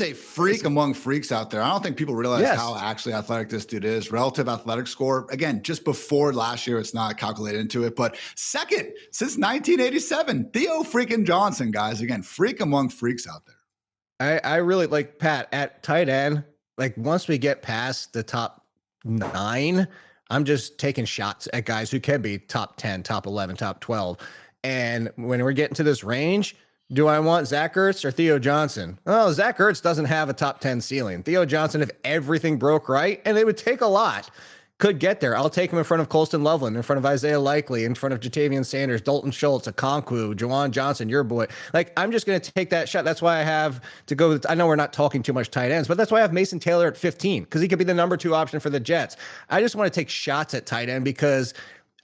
a freak among freaks out there. I don't think people realize how actually athletic this dude is. Relative athletic score, again, just before last year, it's not calculated into it, but second since 1987, Theo freaking Johnson, guys. Again, freak among freaks out there. I really like Pat at tight end. Once we get past the top 9, I'm just taking shots at guys who can be top 10, top 11, top 12. And when we're getting to this range, do I want Zach Ertz or Theo Johnson? Oh, Zach Ertz doesn't have a top 10 ceiling. Theo Johnson, if everything broke right, and it would take a lot, could get there. I'll take him in front of Colston Loveland, in front of Isaiah Likely, in front of Jatavian Sanders, Dalton Schultz, Okonkwo, Juwan Johnson, your boy. I'm just going to take that shot. That's why I have to go. I know we're not talking too much tight ends, but that's why I have Mason Taylor at 15, because he could be the number 2 option for the Jets. I just want to take shots at tight end because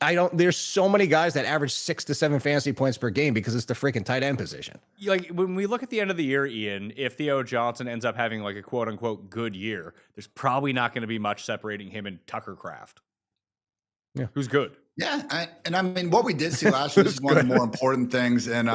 There's so many guys that average 6 to 7 fantasy points per game because it's the freaking tight end position. Like when we look at the end of the year, Ian, if Theo Johnson ends up having like a quote unquote good year, there's probably not going to be much separating him and Tucker Kraft. Yeah. Who's good. Yeah, and I mean, what we did see last year, this is one of the more important things in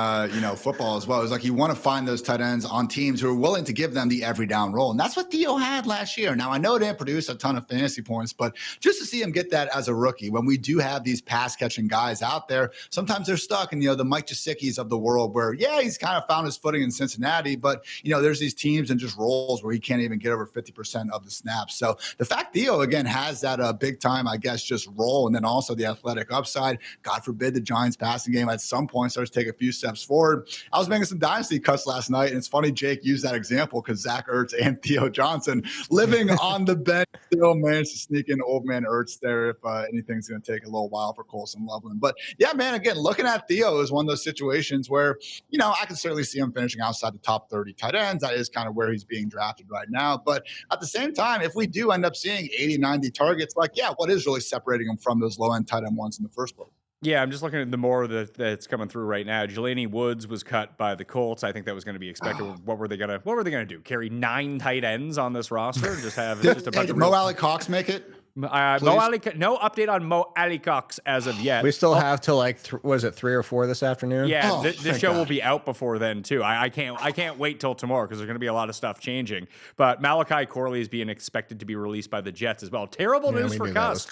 football as well. Is like you want to find those tight ends on teams who are willing to give them the every down role, and that's what Theo had last year. Now I know it didn't produce a ton of fantasy points, but just to see him get that as a rookie, when we do have these pass catching guys out there, sometimes they're stuck in the Mike Gesicki's of the world, where he's kind of found his footing in Cincinnati, but there's these teams and just roles where he can't even get over 50% of the snaps. So the fact Theo again has that big time, I guess, just role, and then also the athletic upside. God forbid the Giants passing game at some point starts to take a few steps forward. I was making some dynasty cuts last night, and it's funny Jake used that example because Zach Ertz and Theo Johnson living on the bench still managed to sneak in old man Ertz there if anything's going to take a little while for Colson Loveland. But yeah, man, again, looking at Theo is one of those situations where, I can certainly see him finishing outside the top 30 tight ends. That is kind of where he's being drafted right now. But at the same time, if we do end up seeing 80, 90 targets, what is really separating him from those low end tight end ones in the first place? Yeah, I'm just looking at the more that's coming through right now. Jelani Woods was cut by the Colts. I think that was going to be expected. What were they gonna do? Carry 9 tight ends on this roster? Just have just a bunch Did of Mo Alley Cox make it? Mo Alley, no update on Mo Alley Cox as of yet. We still have till was it 3 or 4 this afternoon? Yeah, the show will be out before then too. I can't wait till tomorrow because there's going to be a lot of stuff changing. But Malachi Corley is being expected to be released by the Jets as well. Terrible news for Cus.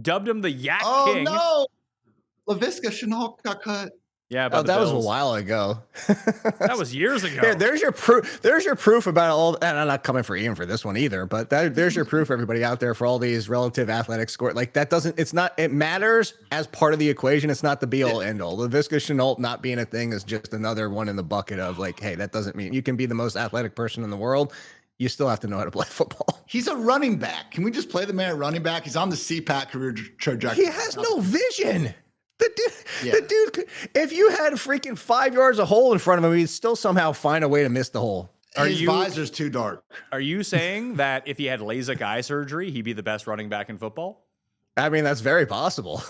Dubbed him the Yak King. Oh no, Laviska Shenault got cut. Yeah, but that was a while ago. That was years ago. There's your proof. There's your proof about all. And I'm not coming for Ian for this one either. But there's your proof, everybody out there, for all these relative athletic score. Like that doesn't. It's not. It matters as part of the equation. It's not the be all end all. Laviska Shenault not being a thing is just another one in the bucket of like, hey, that doesn't mean you can be the most athletic person in the world. You still have to know how to play football. He's a running back. Can we just play the man at running back? He's on the CPAC career trajectory. He has no vision. The dude, if you had freaking 5 yards of hole in front of him, he'd still somehow find a way to miss the hole. His visor's too dark. Are you saying that if he had LASIK eye surgery, he'd be the best running back in football? I mean, that's very possible.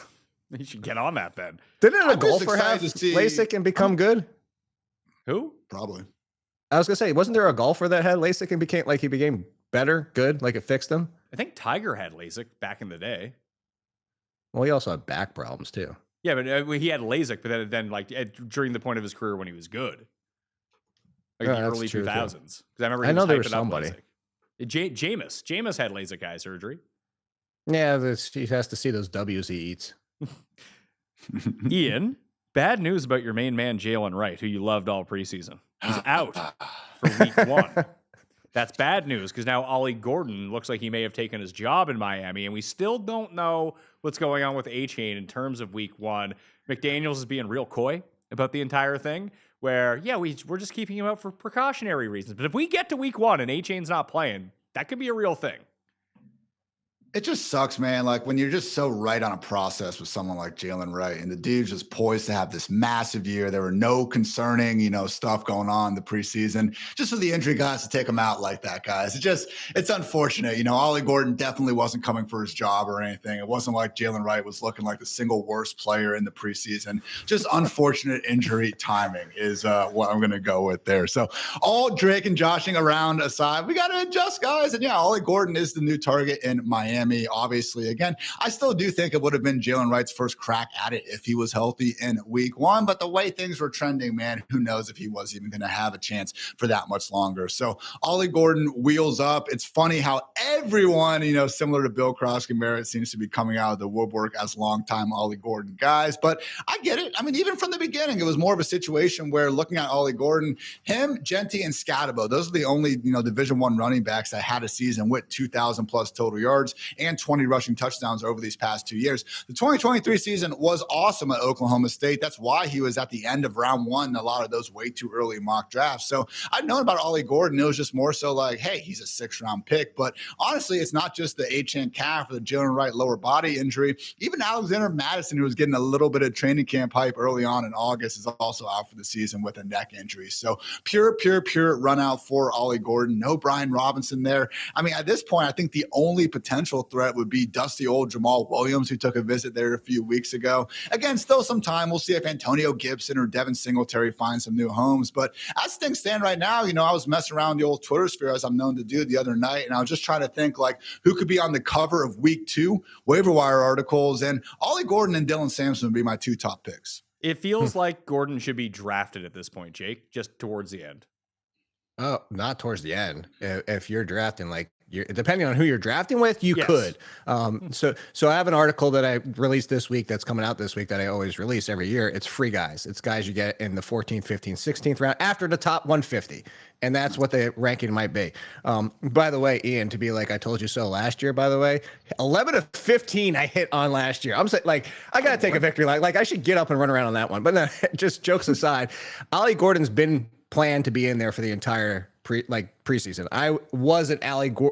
You should get on that then. Didn't a golfer have LASIK and become good? Who? Probably. I was gonna say, wasn't there a golfer that had LASIK and became better, good, like it fixed him? I think Tiger had LASIK back in the day. Well, he also had back problems too. Yeah, but he had LASIK, but then during the point of his career when he was good, like the early 2000s. Because I remember he was there was hyping somebody. up LASIK. Jameis had LASIK eye surgery. Yeah, he has to see those W's he eats. Ian, bad news about your main man Jalen Wright, who you loved all preseason. He's out for week 1. That's bad news because now Ollie Gordon looks like he may have taken his job in Miami, and we still don't know what's going on with Achane in terms of week 1. McDaniels is being real coy about the entire thing, where, we're just keeping him out for precautionary reasons. But if we get to week 1 and Achane's not playing, that could be a real thing. It just sucks, man. Like when you're just so right on a process with someone like Jalen Wright, and the dude's just poised to have this massive year. There were no concerning, stuff going on in the preseason. Just for the injury guys to take him out like that, guys. It's unfortunate. Ollie Gordon definitely wasn't coming for his job or anything. It wasn't like Jalen Wright was looking like the single worst player in the preseason. Just unfortunate injury timing is what I'm going to go with there. So all Drake and joshing around aside, we got to adjust, guys. And Ollie Gordon is the new target in Miami. Obviously, again, I still do think it would have been Jalen Wright's first crack at it if he was healthy in week 1. But the way things were trending, man, who knows if he was even going to have a chance for that much longer. So Ollie Gordon wheels up. It's funny how everyone, similar to Bill Croskey-Merritt, seems to be coming out of the woodwork as longtime Ollie Gordon guys. But I get it. I mean, even from the beginning, it was more of a situation where looking at Ollie Gordon, him, Genty, and Scatabo, those are the only, Division I running backs that had a season with 2,000 plus total yards and 20 rushing touchdowns over these past 2 years. The 2023 season was awesome at Oklahoma State. That's why he was at the end of round 1 in a lot of those way too early mock drafts. So I've known about Ollie Gordon. It was just more so like, hey, he's a 6th-round pick. But honestly, it's not just the Achane calf or the Jalen Wright lower body injury. Even Alexander Madison, who was getting a little bit of training camp hype early on in August, is also out for the season with a neck injury. So pure run out for Ollie Gordon. No Brian Robinson there. I mean, at this point, I think the only potential potential threat would be dusty old Jamal Williams, who took a visit there a few weeks ago. Again, still some time. We'll see if Antonio Gibson or Devin Singletary find some new homes. But as things stand right now, I was messing around the old Twitter sphere, as I'm known to do, the other night, and I was just trying to think like who could be on the cover of week 2 waiver wire articles, and Ollie Gordon and Dylan Sampson would be my 2 top picks. It feels like Gordon should be drafted at this point, Jake, just towards the end. Oh, not towards the end. If you're drafting, like, depending on who you're drafting with, you Yes. could. So I have an article that I released this week that's coming out this week that I always release every year. It's free guys. It's guys you get in the 14th, 15th, 16th round after the top 150. And that's what the ranking might be. By the way, Ian, to be like, I told you so last year, by the way, 11 of 15 I hit on last year. I'm saying, like, I got to take a victory. Like I should get up and run around on that one. But no, just jokes aside, Ollie Gordon's been planned to be in there for the entire preseason. I was an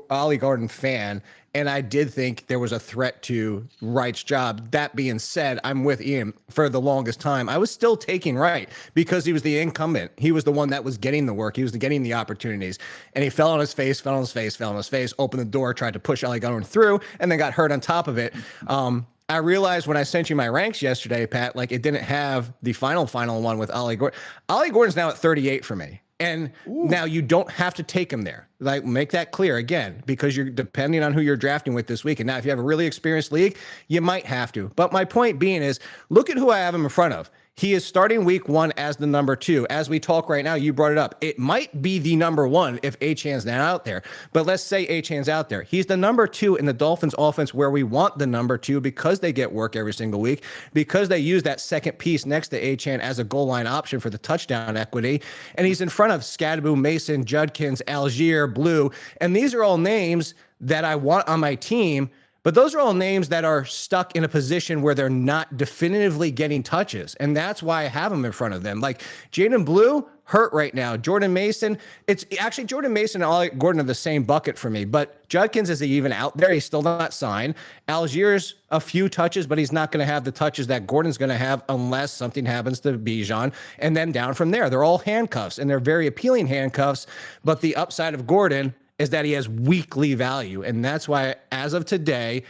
Ollie Gordon fan, and I did think there was a threat to Wright's job. That being said, I'm with Ian. For the longest time, I was still taking Wright because he was the incumbent. He was the one that was getting the work. He was getting the opportunities, and he fell on his face, opened the door, tried to push Ollie Gordon through, and then got hurt on top of it. I realized when I sent you my ranks yesterday, Pat, like it didn't have the final one with Ollie Gordon. Ollie Gordon's now at 38 for me. And now you don't have to take him there. Like, make that clear again, because you're depending on who you're drafting with this week. And now if you have a really experienced league, you might have to. But my point being is, look at who I have him in front of. He is starting week 1 as the number 2. As we talk right now, you brought it up. It might be the number 1 if Achane's not out there. But let's say Achane's out there. He's the number 2 in the Dolphins offense, where we want the number 2 because they get work every single week, because they use that second piece next to Achane as a goal line option for the touchdown equity. And he's in front of Scadaboo, Mason, Judkins, Algier, Blue. And these are all names that I want on my team. But those are all names that are stuck in a position where they're not definitively getting touches. And that's why I have them in front of them. Like Jaden Blue, hurt right now. Jordan Mason, it's actually Jordan Mason and Ollie Gordon are the same bucket for me. But Judkins is even out there. He's still not signed. Algier's a few touches, but he's not going to have the touches that Gordon's going to have unless something happens to Bijan. And then down from there, they're all handcuffs, and they're very appealing handcuffs. But the upside of Gordon is that he has weekly value. And that's why, as of today,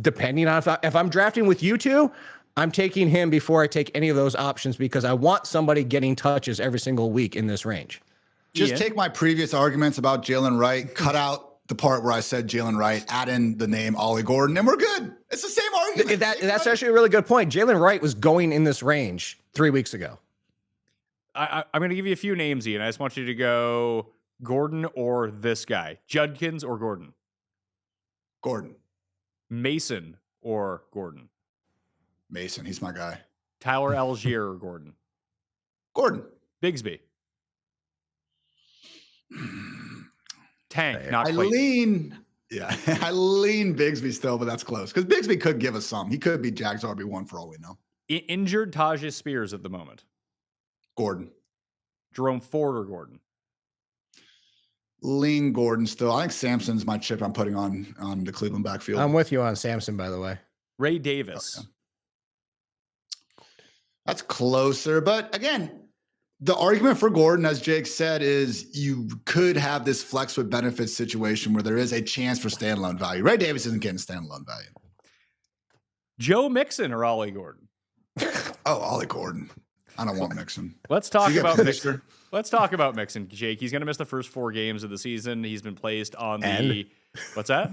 depending on if I'm drafting with you two, I'm taking him before I take any of those options because I want somebody getting touches every single week in this range. Just take my previous arguments about Jalen Wright, cut out the part where I said Jalen Wright, add in the name Ollie Gordon, and we're good. It's the same argument. That's actually a really good point. Jalen Wright was going in this range 3 weeks ago. I'm going to give you a few names, Ian. I just want you to go Gordon or this guy. Judkins or Gordon? Gordon. Mason or Gordon? Mason, he's my guy. Tyler Algier or Gordon? Gordon. Bigsby. Tank, not I Clayton. I lean Bigsby still, but that's close. Because Bigsby could give us some. He could be Jags RB1 for all we know. Injured Tajah Spears at the moment. Gordon. Jerome Ford or Gordon? Lean Gordon still. I think Sampson's my chip I'm putting on the Cleveland backfield. I'm with you on Samson, by the way. Ray Davis. Okay. That's closer. But again, the argument for Gordon, as Jake said, is you could have this flex with benefits situation where there is a chance for standalone value. Ray Davis isn't getting standalone value. Joe Mixon or Ollie Gordon? Oh, Ollie Gordon. I don't want Mixon. Let's talk You got about Mixon. Mixon. Let's talk about Mixon, Jake. He's going to miss the first 4 games of the season. He's been placed on the... What's that?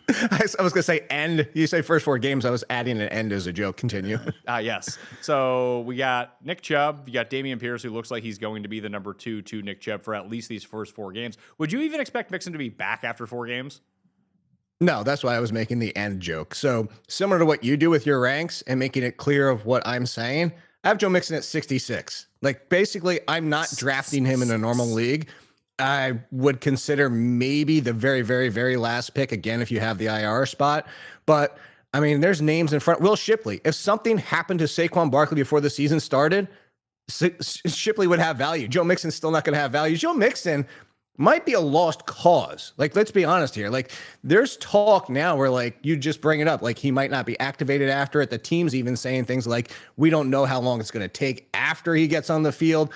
I was going to say end. You say first 4 games. I was adding an end as a joke. Continue. Yes. So we got Nick Chubb. You got Dameon Pierce, who looks like he's going to be the number 2 to Nick Chubb for at least these first 4 games. Would you even expect Mixon to be back after 4 games? No, that's why I was making the end joke. So similar to what you do with your ranks and making it clear of what I'm saying, I have Joe Mixon at 66. Like, basically, I'm not drafting him in a normal league. I would consider maybe the very, very, very last pick, again, if you have the IR spot. But, I mean, there's names in front. Will Shipley. If something happened to Saquon Barkley before the season started, Shipley would have value. Joe Mixon's still not going to have value. Joe Mixon might be a lost cause. Like, let's be honest here. Like, there's talk now where, like, you just bring it up. Like, he might not be activated after it. The team's even saying things like, we don't know how long it's going to take after he gets on the field.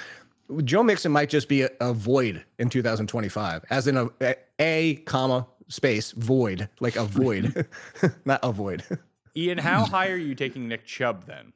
Joe Mixon might just be a void in 2025, as in a space, void, like a void, not a void. Ian, how high are you taking Nick Chubb then?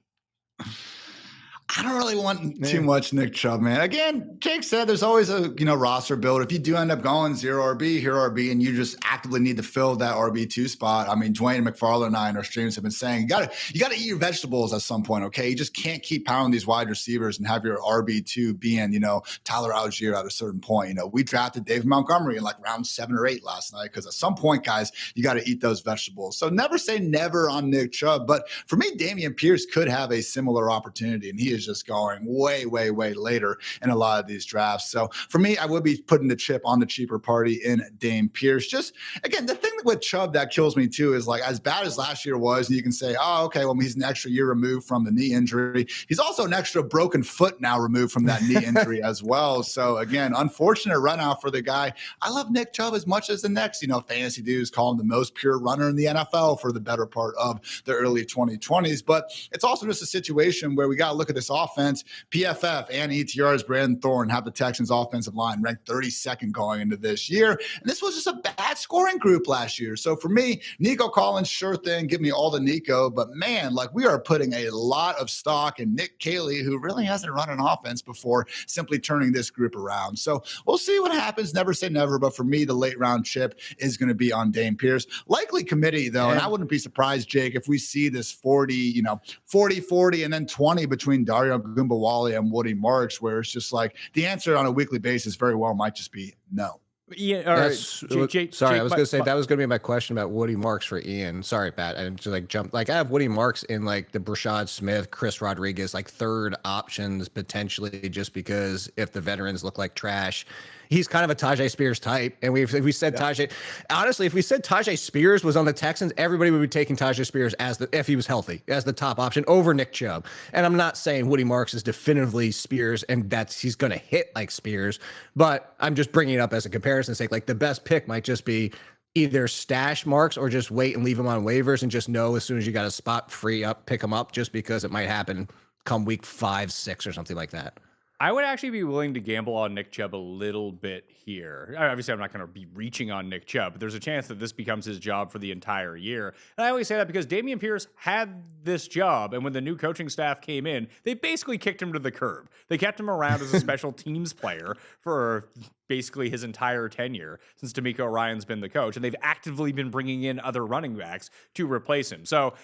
I don't really want too much Nick Chubb, man. Again, Jake said there's always a roster build. If you do end up going 0 RB, here RB, and you just actively need to fill that RB2 spot. I mean, Dwayne McFarland and I in our streams have been saying you gotta eat your vegetables at some point, okay? You just can't keep pounding these wide receivers and have your RB2 being, Tyler Algier at a certain point. We drafted David Montgomery in like round 7 or 8 last night because at some point, guys, you got to eat those vegetables. So never say never on Nick Chubb. But for me, Dameon Pierce could have a similar opportunity, and he is just going way, way, way later in a lot of these drafts. So for me, I would be putting the chip on the cheaper party in Dame Pierce. Just, again, the thing with Chubb that kills me too is like as bad as last year was, you can say, oh, okay, well, he's an extra year removed from the knee injury. He's also an extra broken foot now removed from that knee injury as well. So again, unfortunate run out for the guy. I love Nick Chubb as much as the next, fantasy dudes call him the most pure runner in the NFL for the better part of the early 2020s. But it's also just a situation where we got to look at this offense. PFF and ETR's Brandon Thorne have the Texans offensive line ranked 32nd going into this year. And this was just a bad scoring group last year. So for me, Nico Collins, sure thing, give me all the Nico. But man, like we are putting a lot of stock in Nick Caley, who really hasn't run an offense before, simply turning this group around. So we'll see what happens. Never say never. But for me, the late round chip is going to be on Dame Pierce. Likely committee, though. And I wouldn't be surprised, Jake, if we see this 40, 40, and then 20 between Dario Gumbawali and Woody Marks, where it's just like the answer on a weekly basis very well might just be no. Yeah, sorry, I was going to say that was going to be my question about Woody Marks for Ian. Sorry, Pat. I just jumped. I have Woody Marks in like the Brashad Smith, Chris Rodriguez, like third options potentially, just because if the veterans look like trash, he's kind of a Tajay Spears type. And if we said Tajay, honestly, if we said Tajay Spears was on the Texans, everybody would be taking Tajay Spears if he was healthy, as the top option over Nick Chubb. And I'm not saying Woody Marks is definitively Spears and he's going to hit like Spears, but I'm just bringing it up as a comparison sake. Like the best pick might just be either stash Marks or just wait and leave him on waivers and just know as soon as you got a spot free up, pick him up, just because it might happen come week 5, 6 or something like that. I would actually be willing to gamble on Nick Chubb a little bit here. Obviously, I'm not going to be reaching on Nick Chubb, but there's a chance that this becomes his job for the entire year. And I always say that because Dameon Pierce had this job, and when the new coaching staff came in, they basically kicked him to the curb. They kept him around as a special teams player for basically his entire tenure since D'Amico Ryan's been the coach, and they've actively been bringing in other running backs to replace him. So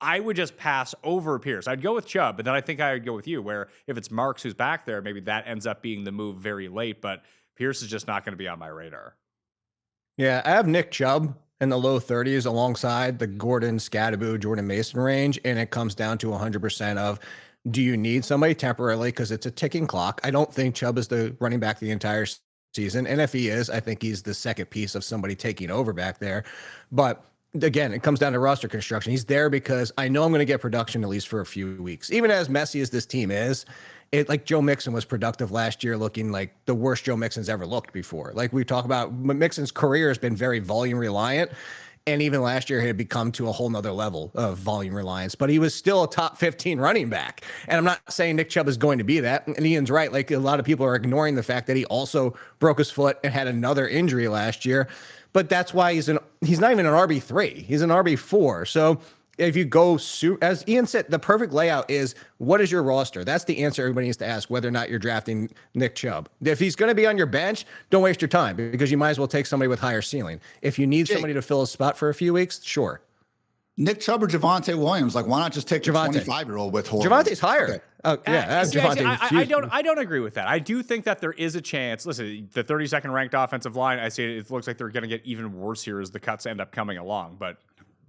I would just pass over Pierce. I'd go with Chubb, but then I think I would go with you, where if it's Marks who's back there, maybe that ends up being the move very late, but Pierce is just not going to be on my radar. Yeah, I have Nick Chubb in the low 30s alongside the Gordon, Scadaboo, Jordan Mason range, and it comes down to 100% of, do you need somebody temporarily because it's a ticking clock? I don't think Chubb is the running back the entire season, and if he is, I think he's the second piece of somebody taking over back there. But again, it comes down to roster construction. He's there because I know I'm going to get production at least for a few weeks. Even as messy as this team is, like Joe Mixon was productive last year, looking like the worst Joe Mixon's ever looked before. Like we talk about, Mixon's career has been very volume reliant. And even last year, he had become to a whole nother level of volume reliance, but he was still a top 15 running back. And I'm not saying Nick Chubb is going to be that. And Ian's right. Like a lot of people are ignoring the fact that he also broke his foot and had another injury last year. But that's why he's not even an RB3. He's an RB4. So if you go, as Ian said, the perfect layout is, what is your roster? That's the answer everybody needs to ask, whether or not you're drafting Nick Chubb. If he's going to be on your bench, don't waste your time, because you might as well take somebody with higher ceiling. If you need somebody to fill a spot for a few weeks, sure. Nick Chubb or Javonte Williams? Like, why not just take the 25-year-old with Horton? Javonte's higher. Okay. I don't agree with that. I do think that there is a chance. Listen, the 32nd ranked offensive line, I say it looks like they're going to get even worse here as the cuts end up coming along, but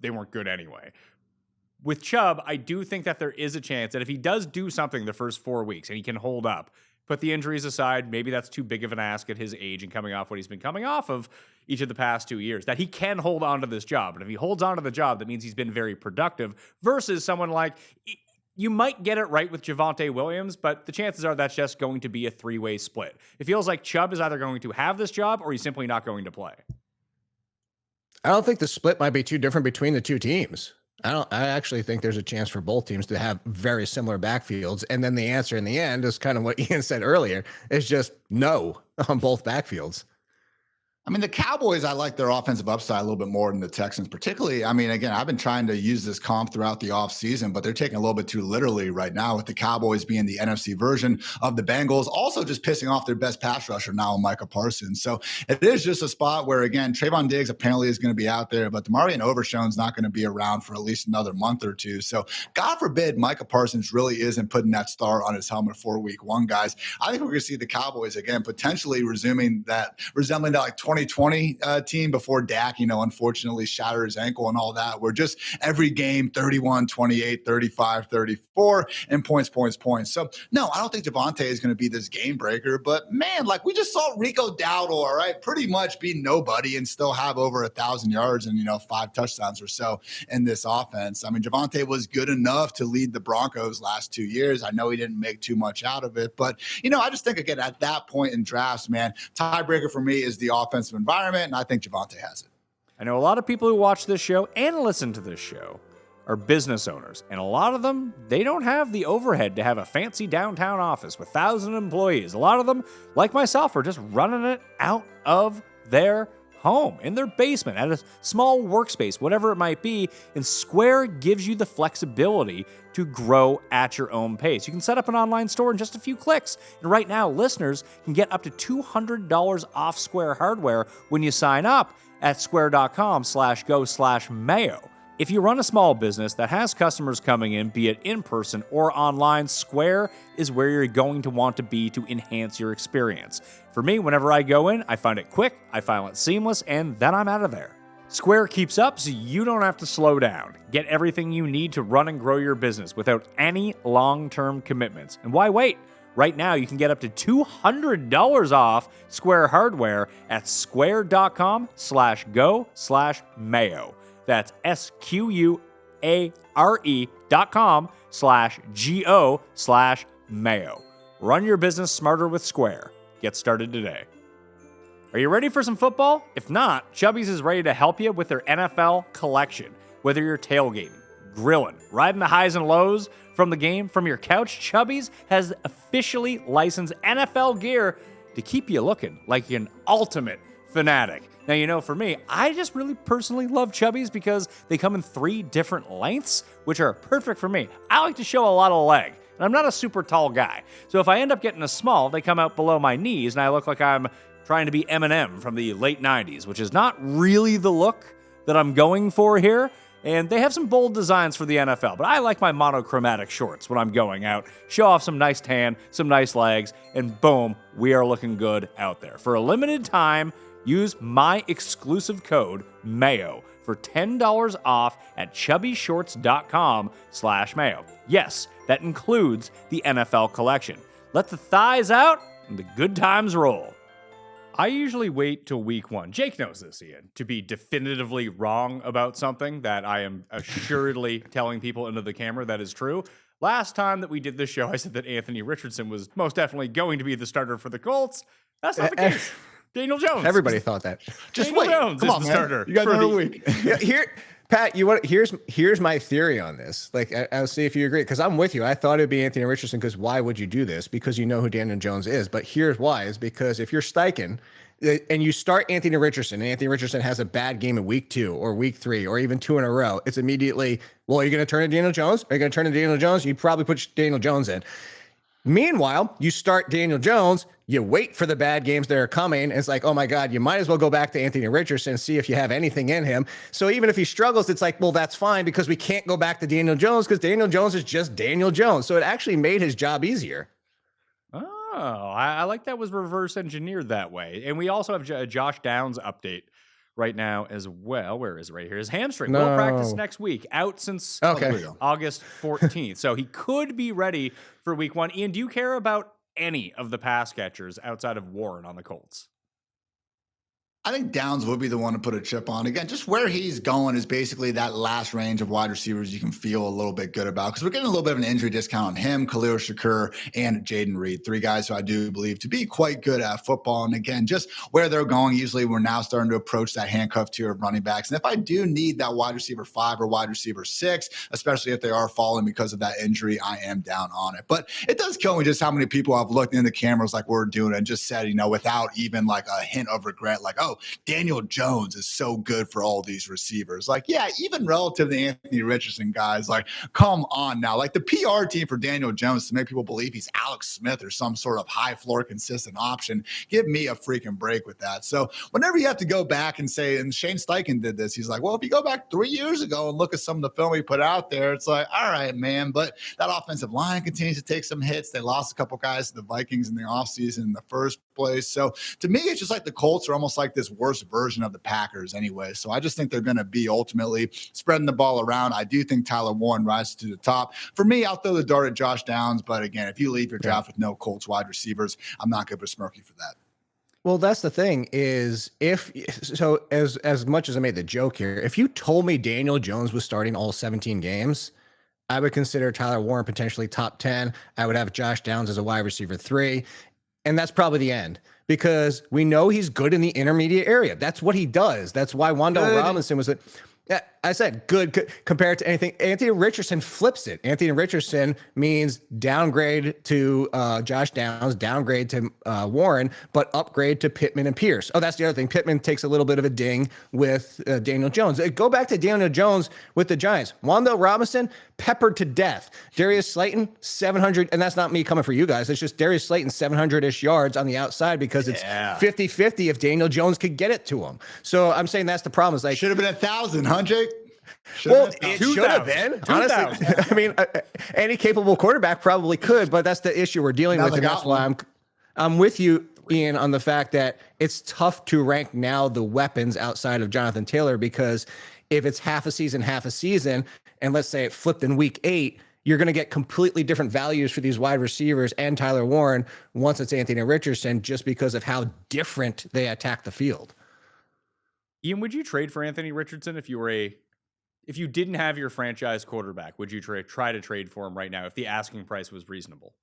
they weren't good anyway. With Chubb, I do think that there is a chance that if he does do something the first 4 weeks and he can hold up, put the injuries aside, maybe that's too big of an ask at his age and coming off what he's been coming off of each of the past 2 years, that he can hold on to this job. And if he holds on to the job, that means he's been very productive versus someone like, you might get it right with Javonte Williams, but the chances are that's just going to be a 3-way split. It feels like Chubb is either going to have this job or he's simply not going to play. I don't think the split might be too different between the two teams. I actually think there's a chance for both teams to have very similar backfields. And then the answer in the end is kind of what Ian said earlier, is just no on both backfields. I mean, the Cowboys, I like their offensive upside a little bit more than the Texans, particularly. I mean, again, I've been trying to use this comp throughout the offseason, but they're taking a little bit too literally right now with the Cowboys being the NFC version of the Bengals, also just pissing off their best pass rusher now, Micah Parsons. So it is just a spot where, again, Trayvon Diggs apparently is going to be out there, but Omarion Overshown's not going to be around for at least another month or two. So God forbid Micah Parsons really isn't putting that star on his helmet for week one, guys. I think we're going to see the Cowboys, again, potentially resembling that like 2020 team before Dak, unfortunately shattered his ankle and all that. We're just every game 31, 28, 35, 34 and points. So no, I don't think Javonte is going to be this game breaker, but man, like we just saw Rico Dowdle, all right, pretty much be nobody and still have over 1,000 yards and, 5 touchdowns or so in this offense. I mean, Javonte was good enough to lead the Broncos last 2 years. I know he didn't make too much out of it, but I just think again, at that point in drafts, man, tiebreaker for me is the offensive environment. And I think Javonte has it. I know a lot of people who watch this show and listen to this show are business owners, and a lot of them, they don't have the overhead to have a fancy downtown office with 1,000 employees. A lot of them, like myself, are just running it out of their home, in their basement, at a small workspace, whatever it might be, and Square gives you the flexibility to grow at your own pace. You can set up an online store in just a few clicks, and right now, listeners can get up to $200 off Square hardware when you sign up at square.com/go/Mayo. If you run a small business that has customers coming in, be it in person or online, Square is where you're going to want to be to enhance your experience. For me, whenever I go in, I find it quick, I find it seamless, and then I'm out of there. Square keeps up so you don't have to slow down. Get everything you need to run and grow your business without any long-term commitments. And why wait? Right now, you can get up to $200 off Square hardware at square.com/go/Mayo. That's SQUARE.com/GO/Mayo. Run your business smarter with Square. Get started today. Are you ready for some football? If not, Chubby's is ready to help you with their NFL collection. Whether you're tailgating, grilling, riding the highs and lows from the game from your couch, Chubby's has officially licensed NFL gear to keep you looking like an ultimate fanatic. Now, for me, I just really personally love Chubby's because they come in 3 different lengths, which are perfect for me. I like to show a lot of leg, and I'm not a super tall guy. So if I end up getting a small, they come out below my knees, and I look like I'm trying to be Eminem from the late 90s, which is not really the look that I'm going for here. And they have some bold designs for the NFL, but I like my monochromatic shorts when I'm going out. Show off some nice tan, some nice legs, and boom, we are looking good out there. For a limited time, use my exclusive code MAYO for $10 off at chubbyshorts.com/Mayo. Yes, that includes the NFL collection. Let the thighs out and the good times roll. I usually wait till week 1. Jake knows this, Ian, to be definitively wrong about something that I am assuredly telling people into the camera that is true. Last time that we did this show, I said that Anthony Richardson was most definitely going to be the starter for the Colts. That's not the case. Daniel Jones. Everybody thought that. Just Daniel wait. Jones Come is on, the man. starter. You got for another the- week. Yeah, Pat, here's my theory on this. Like, I'll see if you agree, because I'm with you. I thought it'd be Anthony Richardson, because why would you do this? Because you know who Daniel Jones is. But here's why: is because if you're Steichen and you start Anthony Richardson, and Anthony Richardson has a bad game in week 2 or week 3 or even 2 in a row, it's immediately, well, are you going to turn to Daniel Jones? Are you going to turn to Daniel Jones? You probably put Daniel Jones in. Meanwhile, you start Daniel Jones, you wait for the bad games that are coming, and it's like, oh my God, you might as well go back to Anthony Richardson, see if you have anything in him. So even if he struggles, it's like, well, that's fine, because we can't go back to Daniel Jones, because Daniel Jones is just Daniel Jones. So it actually made his job easier. Oh, I like that was reverse engineered that way. And we also have a Josh Downs update right now as well. Where is it? Right here? His hamstring will practice next week. Out since August 14th. So he could be ready for week 1. Ian, do you care about any of the pass catchers outside of Warren on the Colts? I think Downs would be the one to put a chip on. Again, just where he's going is basically that last range of wide receivers you can feel a little bit good about, because we're getting a little bit of an injury discount on him, Khalil Shakur, and Jaden Reed. 3 guys who I do believe to be quite good at football. And again, just where they're going, usually we're now starting to approach that handcuff tier of running backs. And if I do need that wide receiver 5 or wide receiver 6, especially if they are falling because of that injury, I am down on it. But it does kill me just how many people have looked in the cameras like we're doing and just said, without even like a hint of regret, like, oh, oh, Daniel Jones is so good for all these receivers. Like, yeah, even relative to Anthony Richardson, guys, like, come on now. Like, the PR team for Daniel Jones to make people believe he's Alex Smith or some sort of high floor consistent option, give me a freaking break with that. So whenever you have to go back and say, and Shane Steichen did this, he's like, well, if you go back 3 years ago and look at some of the film we put out there, it's like, all right, man, but that offensive line continues to take some hits. They lost a couple guys to the Vikings in the offseason in the first place. So to me, it's just like the Colts are almost like this worse version of the Packers anyway. So I just think they're going to be ultimately spreading the ball around. I do think Tyler Warren rises to the top. For me, I'll throw the dart at Josh Downs. But again, if you leave your draft with no Colts wide receivers, I'm not going to smirk you for that. Well, that's the thing is as much as I made the joke here, if you told me Daniel Jones was starting all 17 games, I would consider Tyler Warren potentially top 10. I would have Josh Downs as a wide receiver 3. And that's probably the end because we know he's good in the intermediate area. That's what he does. That's why Wan'Dale Robinson was I said good compared to anything. Anthony Richardson flips it. Anthony Richardson means downgrade to Josh Downs, downgrade to Warren, but upgrade to Pittman and Pierce. Oh, that's the other thing. Pittman takes a little bit of a ding with Daniel Jones. Go back to Daniel Jones with the Giants. Wan'Dale Robinson, peppered to death. Darius Slayton, 700, and that's not me coming for you guys. It's just Darius Slayton, 700-ish yards on the outside because it's 50-50 if Daniel Jones could get it to him. So I'm saying that's the problem. Is like should have been 1,000, huh, Jake? Well, it should have been. Honestly, I mean, any capable quarterback probably could, but that's the issue we're dealing with, and that's why I'm with you, Ian, on the fact that it's tough to rank now the weapons outside of Jonathan Taylor because if it's half a season, and let's say it flipped in week 8, you're going to get completely different values for these wide receivers and Tyler Warren once it's Anthony Richardson, just because of how different they attack the field. Ian, would you trade for Anthony Richardson if you didn't have your franchise quarterback? Would you try to trade for him right now if the asking price was reasonable?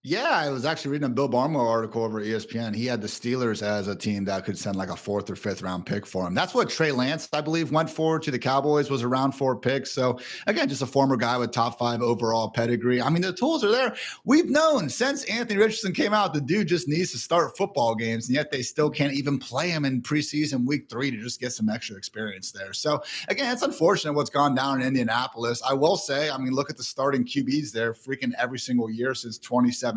Yeah, I was actually reading a Bill Barnwell article over at ESPN. He had the Steelers as a team that could send like a 4th or 5th round pick for him. That's what Trey Lance, I believe, went for to the Cowboys, was a round 4 pick. So again, just a former guy with top 5 overall pedigree. I mean, the tools are there. We've known since Anthony Richardson came out, the dude just needs to start football games, and yet they still can't even play him in preseason week 3 to just get some extra experience there. So again, it's unfortunate what's gone down in Indianapolis. I will say, I mean, look at the starting QBs there freaking every single year since 2017.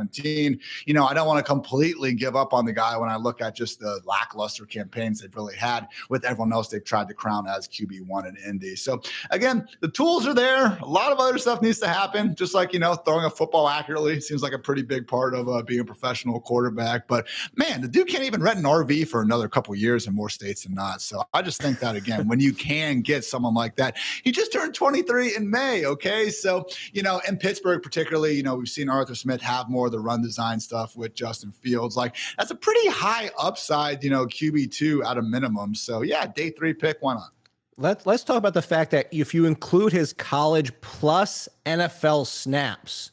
You know, I don't want to completely give up on the guy when I look at just the lackluster campaigns they've really had with everyone else they've tried to crown as QB1 in Indy. So again, the tools are there. A lot of other stuff needs to happen. Just like, you know, throwing a football accurately seems like a pretty big part of being a professional quarterback. But man, the dude can't even rent an RV for another couple years in more states than not. So I just think that again, when you can get someone like that, he just turned 23 in May. Okay. So, you know, in Pittsburgh particularly, you know, we've seen Arthur Smith have more of the run design stuff with Justin Fields. Like that's a pretty high upside, you know, QB2 at a minimum. So yeah, day 3 pick, why not? Let's talk about the fact that if you include his college plus NFL snaps,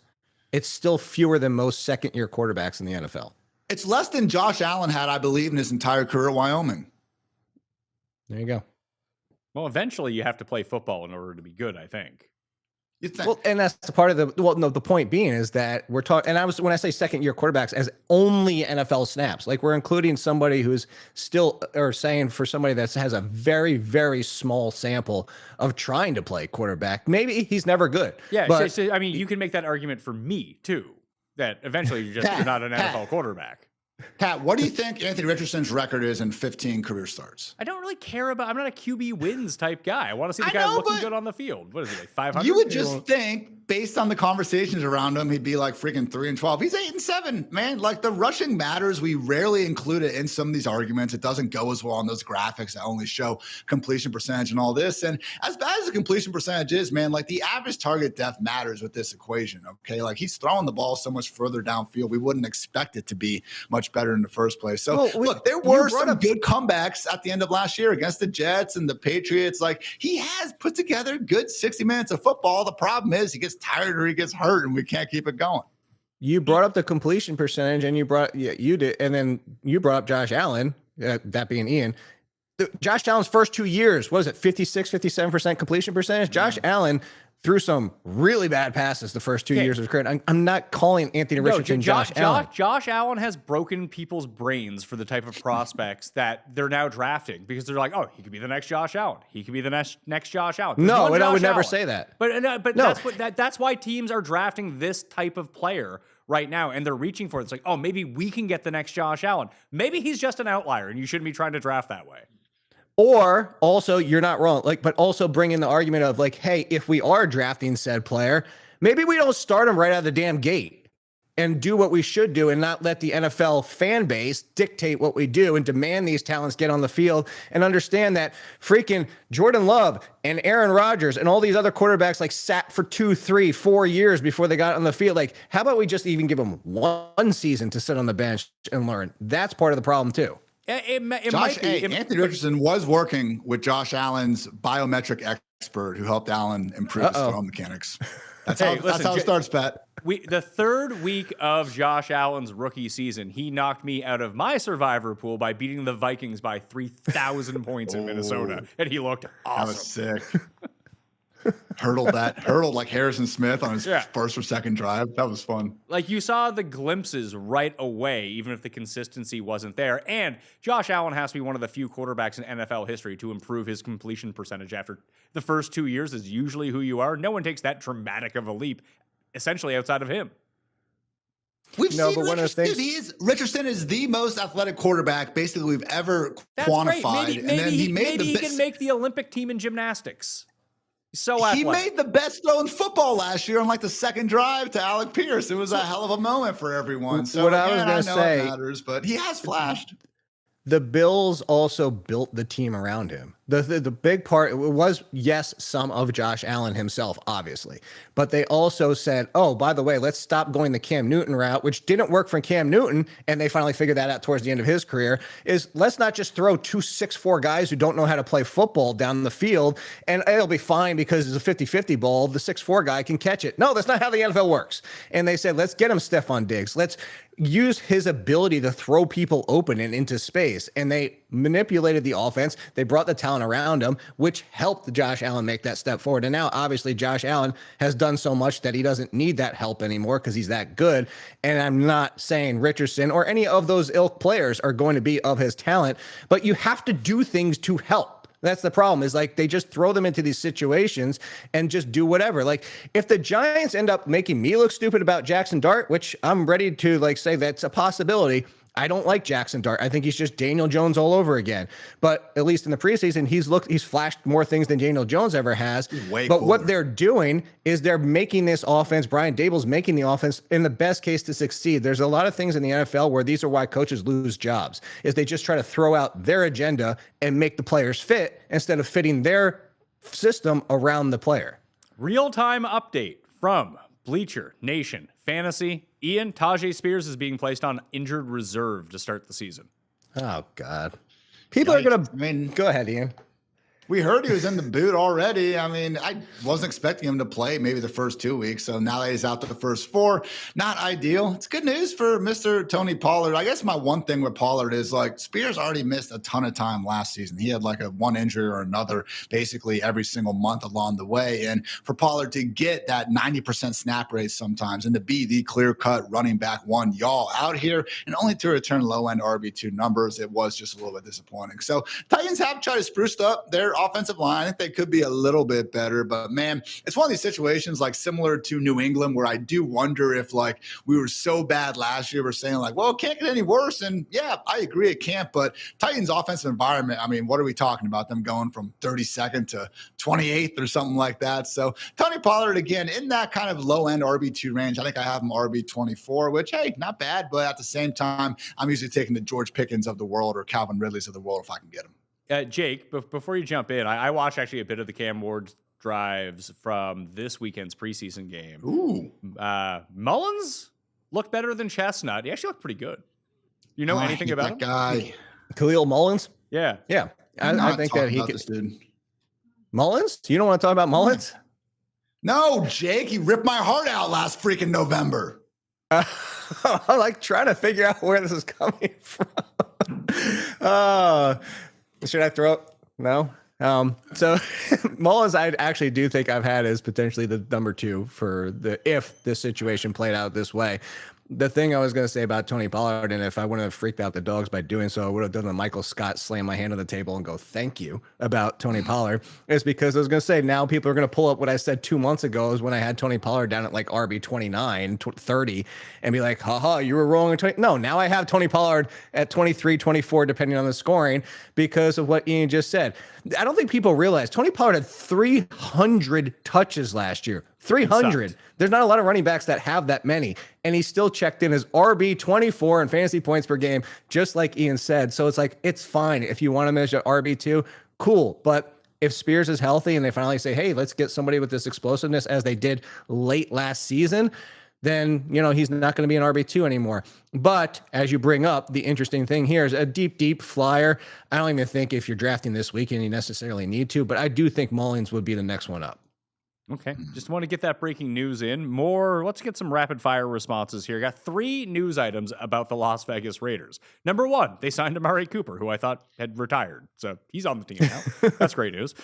it's still fewer than most second-year quarterbacks in the NFL. It's less than Josh Allen had, I believe, in his entire career at Wyoming. There you go. Well, eventually you have to play football in order to be good, I think. You think? Well, and that's the part of the point being is that we're talking, and when I say second year quarterbacks as only NFL snaps, like we're including somebody who's still, or saying for somebody that has a very, very small sample of trying to play quarterback, maybe he's never good. Yeah. But so, I mean, you can make that argument for me too, that eventually you're not an NFL quarterback. Pat, what do you think Anthony Richardson's record is in 15 career starts? I don't really care about, I'm not a QB wins type guy. I want to see the guy looking good on the field. What is he, like 500? You would just think, based on the conversations around him, he'd be like freaking 3-12. He's 8-7, man. Like the rushing matters. We rarely include it in some of these arguments. It doesn't go as well on those graphics that only show completion percentage and all this. And as bad as the completion percentage is, man, like the average target depth matters with this equation. Okay. Like he's throwing the ball so much further downfield. We wouldn't expect it to be much better in the first place. So look, there were some good comebacks at the end of last year against the Jets and the Patriots. Like he has put together good 60 minutes of football. The problem is he gets tired or he gets hurt and we can't keep it going. You brought up the completion percentage and you did. And then you brought up Josh Allen, that being Ian. Josh Allen's first 2 years, what is it? 56, 57% completion percentage. Josh Allen threw some really bad passes the first 2 years of his career. I'm not calling Anthony Richardson Josh Allen. Josh Allen has broken people's brains for the type of prospects that they're now drafting because they're like, oh, he could be the next Josh Allen. He could be the next Josh Allen. No, and I would never say that. But No. that's why teams are drafting this type of player right now, and they're reaching for it. It's like, oh, maybe we can get the next Josh Allen. Maybe he's just an outlier, and you shouldn't be trying to draft that way. Or also, you're not wrong. But also bring in the argument of like, hey, if we are drafting said player, maybe we don't start him right out of the damn gate and do what we should do and not let the NFL fan base dictate what we do and demand these talents get on the field and understand that freaking Jordan Love and Aaron Rodgers and all these other quarterbacks like sat for 2, 3, 4 years before they got on the field. Like, how about we just even give them one season to sit on the bench and learn? That's part of the problem too. It might be. Anthony Richardson was working with Josh Allen's biometric expert who helped Allen improve his throw mechanics. That's how it starts, Pat. The third week of Josh Allen's rookie season, he knocked me out of my survivor pool by beating the Vikings by 3,000 points in Minnesota, and he looked awesome. That was sick. Hurdled like Harrison Smith on his first or second drive. That was fun. Like, you saw the glimpses right away, even if the consistency wasn't there. And Josh Allen has to be one of the few quarterbacks in NFL history to improve his completion percentage after the first 2 years is usually who you are. No one takes that dramatic of a leap, essentially outside of him. We've seen Richardson is the most athletic quarterback basically we've ever quantified. Great. Maybe he can make the Olympic team in gymnastics. So he made the best throw in football last year on like the second drive to Alec Pierce. It was a hell of a moment for everyone. So what I was going to say, it matters, but he has flashed. The Bills also built the team around him. The big part was, yes, some of Josh Allen himself, obviously. But they also said, oh, by the way, let's stop going the Cam Newton route, which didn't work for Cam Newton. And they finally figured that out towards the end of his career, is let's not just throw 2 6'4" guys who don't know how to play football down the field and it'll be fine because it's a 50-50 ball. The 6'4" guy can catch it. No, that's not how the NFL works. And they said, let's get him Stephon Diggs. Let's use his ability to throw people open and into space. And they manipulated the offense. They brought the talent around him, which helped Josh Allen make that step forward. And now, obviously, Josh Allen has done so much that he doesn't need that help anymore because he's that good. And I'm not saying Richardson or any of those ilk players are going to be of his talent, but you have to do things to help. That's the problem, is like they just throw them into these situations and just do whatever. Like if the Giants end up making me look stupid about Jackson Dart, which I'm ready to like say that's a possibility. I don't like Jackson Dart. I think he's just Daniel Jones all over again. But at least in the preseason, he's flashed more things than Daniel Jones ever has. But what they're doing is they're making this offense, Brian Daboll's making the offense in the best case to succeed. There's a lot of things in the NFL where these are why coaches lose jobs, is they just try to throw out their agenda and make the players fit instead of fitting their system around the player. Real-time update from Bleacher Nation Fantasy. Ian, Tajay Spears is being placed on injured reserve to start the season. Oh, God. People are going to... go ahead, Ian. We heard he was in the boot already. I mean, I wasn't expecting him to play maybe the first 2 weeks. So now that he's out the first 4, not ideal. It's good news for Mr. Tony Pollard. I guess my one thing with Pollard is like Spears already missed a ton of time last season. He had like a one injury or another basically every single month along the way. And for Pollard to get that 90% snap rate sometimes and to be the clear-cut running back one y'all out here and only to return low-end RB2 numbers, it was just a little bit disappointing. So Titans have tried to spruce up their offensive line. I think they could be a little bit better, but man, it's one of these situations like similar to New England where I do wonder if like we were so bad last year, we're saying like, well, it can't get any worse. And yeah, I agree it can't, but Titans offensive environment, I mean, what are we talking about? Them going from 32nd to 28th or something like that. So Tony Pollard, again, in that kind of low end RB2 range, I think I have him RB24, which, hey, not bad. But at the same time, I'm usually taking the George Pickens of the world or Calvin Ridley's of the world if I can get him. Jake, before you jump in, I watched actually a bit of the Cam Ward drives from this weekend's preseason game. Ooh. Mullins looked better than Chestnut. He actually looked pretty good. You know anything about him? Guy. Khalil Mullins? Yeah. Yeah. I think that he could. Mullins? You don't want to talk about Mullins? No, Jake. He ripped my heart out last freaking November. I'm like trying to figure out where this is coming from. Should I throw it? No? So Mullins, I actually do think I've had as potentially the number 2 for if this situation played out this way. The thing I was going to say about Tony Pollard, and if I wouldn't have freaked out the dogs by doing so, I would have done the Michael Scott slam my hand on the table and go, thank you about Tony Pollard, is because I was going to say now people are going to pull up what I said 2 months ago is when I had Tony Pollard down at like RB 29, 30 and be like, haha, you were wrong. No, now I have Tony Pollard at 23, 24, depending on the scoring because of what Ian just said. I don't think people realize Tony Pollard had 300 touches last year. 300. There's not a lot of running backs that have that many. And he still checked in as RB 24 in fantasy points per game, just like Ian said. So it's like, it's fine. If you want to measure RB2, cool. But if Spears is healthy and they finally say, hey, let's get somebody with this explosiveness as they did late last season, then, you know, he's not going to be an RB2 anymore. But as you bring up, the interesting thing here is a deep, deep flyer. I don't even think if you're drafting this weekend, you necessarily need to, but I do think Mullins would be the next one up. Okay, just want to get that breaking news in. Let's get some rapid fire responses here. Got 3 news items about the Las Vegas Raiders. Number 1, they signed Amari Cooper, who I thought had retired. So he's on the team now. That's great news.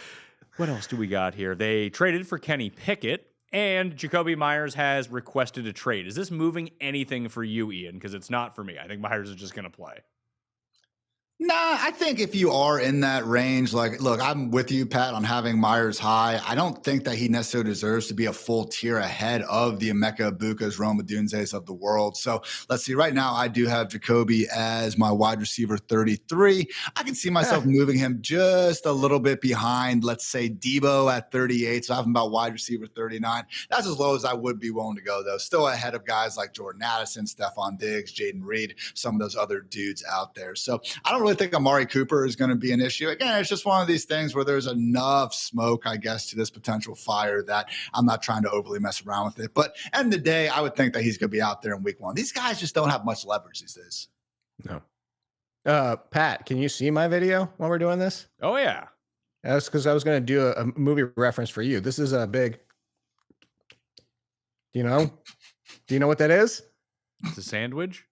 What else do we got here? They traded for Kenny Pickett, and Jacoby Meyers has requested a trade. Is this moving anything for you, Ian? Because it's not for me. I think Meyers is just going to play. Nah, I think if you are in that range, like, look, I'm with you, Pat, on having Meyers high. I don't think that he necessarily deserves to be a full tier ahead of the Emeka, Egbukas, Rome Odunzes of the world. So let's see. Right now, I do have Jacoby as my wide receiver 33. I can see myself moving him just a little bit behind, let's say, Debo at 38. So I have him about wide receiver 39. That's as low as I would be willing to go, though. Still ahead of guys like Jordan Addison, Stephon Diggs, Jaden Reed, some of those other dudes out there. So I don't really think Amari Cooper is going to be an issue. Again, it's just one of these things where there's enough smoke, I guess, to this potential fire that I'm not trying to overly mess around with it. But end of the day, I would think that he's going to be out there in week 1. These guys just don't have much leverage these days. No. Pat, can you see my video while we're doing this? Oh, yeah. That's because I was going to do a movie reference for you. This is a big, do you know what that is? It's a sandwich.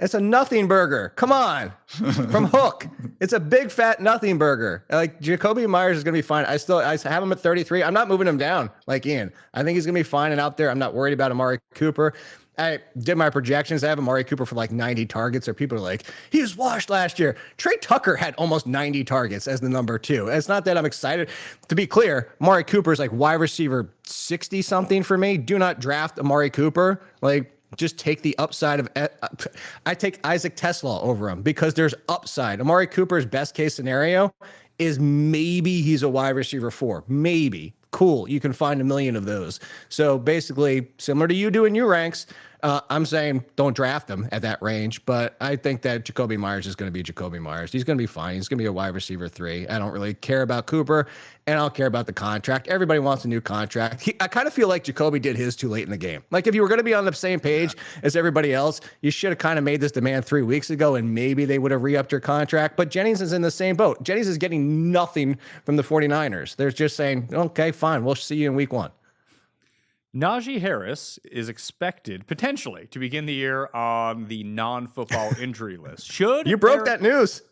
It's a nothing burger. Come on. From Hook. It's a big fat nothing burger. Like Jacoby Meyers is going to be fine. I have him at 33. I'm not moving him down like Ian. I think he's going to be fine and out there. I'm not worried about Amari Cooper. I did my projections. I have Amari Cooper for like 90 targets, or people are like, he was washed last year. Trey Tucker had almost 90 targets as the number 2. It's not that I'm excited. To be clear, Amari Cooper is like wide receiver 60 something for me. Do not draft Amari Cooper. Like, just take the upside of I take Isaac Tesla over him because there's upside. Amari Cooper's best case scenario is maybe he's a wide receiver 4. Maybe. Cool. You can find a million of those. So basically, similar to you doing your ranks, I'm saying don't draft him at that range, but I think that Jacoby Meyers is going to be Jacoby Meyers. He's going to be fine. He's going to be a wide receiver 3. I don't really care about Cooper, and I don't care about the contract. Everybody wants a new contract. I kind of feel like Jacoby did his too late in the game. Like if you were going to be on the same page as everybody else, you should have kind of made this demand 3 weeks ago, and maybe they would have re-upped your contract. But Jennings is in the same boat. Jennings is getting nothing from the 49ers. They're just saying, okay, fine, we'll see you in week 1. Najee Harris is expected potentially to begin the year on the non-football injury list. You broke that news?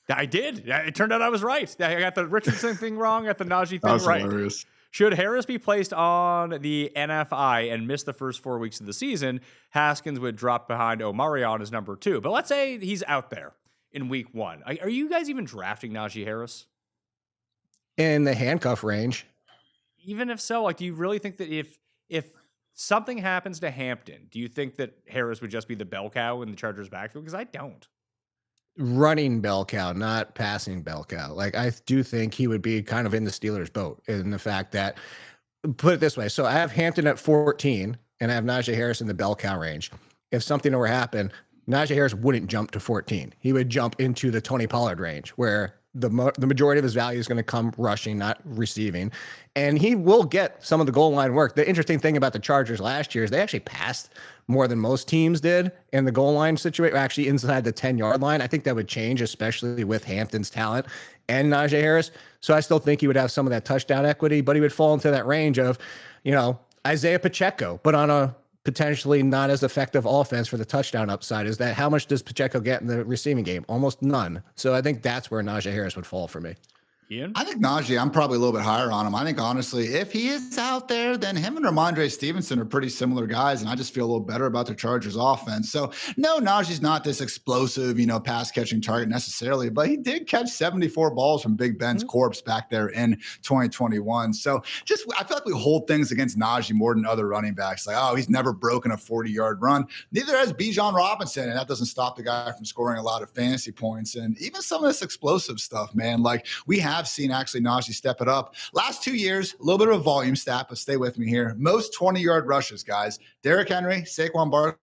I did. It turned out I was right. I got the Richardson thing wrong, got the Najee thing right. Hilarious. Should Harris be placed on the NFI and miss the first 4 weeks of the season, Haskins would drop behind Omarion as number 2. But let's say he's out there in week 1. Are you guys even drafting Najee Harris? In the handcuff range. Even if so, like, do you really think that if something happens to Hampton, do you think that Harris would just be the bell cow in the Chargers' backfield? Because I don't. Running bell cow, not passing bell cow. Like, I do think he would be kind of in the Steelers' boat in the fact that, put it this way. So I have Hampton at 14 and I have Najee Harris in the bell cow range. If something were to happen, Najee Harris wouldn't jump to 14. He would jump into the Tony Pollard range where the majority of his value is going to come rushing, not receiving. And he will get some of the goal line work. The interesting thing about the Chargers last year is they actually passed more than most teams did in the goal line situation, actually inside the 10-yard line. I think that would change, especially with Hampton's talent and Najee Harris. So I still think he would have some of that touchdown equity, but he would fall into that range of, Isaiah Pacheco, but on a potentially not as effective offense for the touchdown upside. Is that how much does Pacheco get in the receiving game? Almost none. So I think that's where Najee Harris would fall for me. Ian? I think Najee, I'm probably a little bit higher on him. I think, honestly, if he is out there, then him and Ramondre Stevenson are pretty similar guys, and I just feel a little better about the Chargers offense. So, no, Najee's not this explosive, pass-catching target necessarily, but he did catch 74 balls from Big Ben's corpse back there in 2021. So, I feel like we hold things against Najee more than other running backs. Like, oh, he's never broken a 40-yard run. Neither has Bijan Robinson, and that doesn't stop the guy from scoring a lot of fantasy points. And even some of this explosive stuff, man, like we have seen actually Najee step it up. Last 2 years, a little bit of a volume stat, but stay with me here. Most 20-yard rushes, guys. Derrick Henry, Saquon Barkley,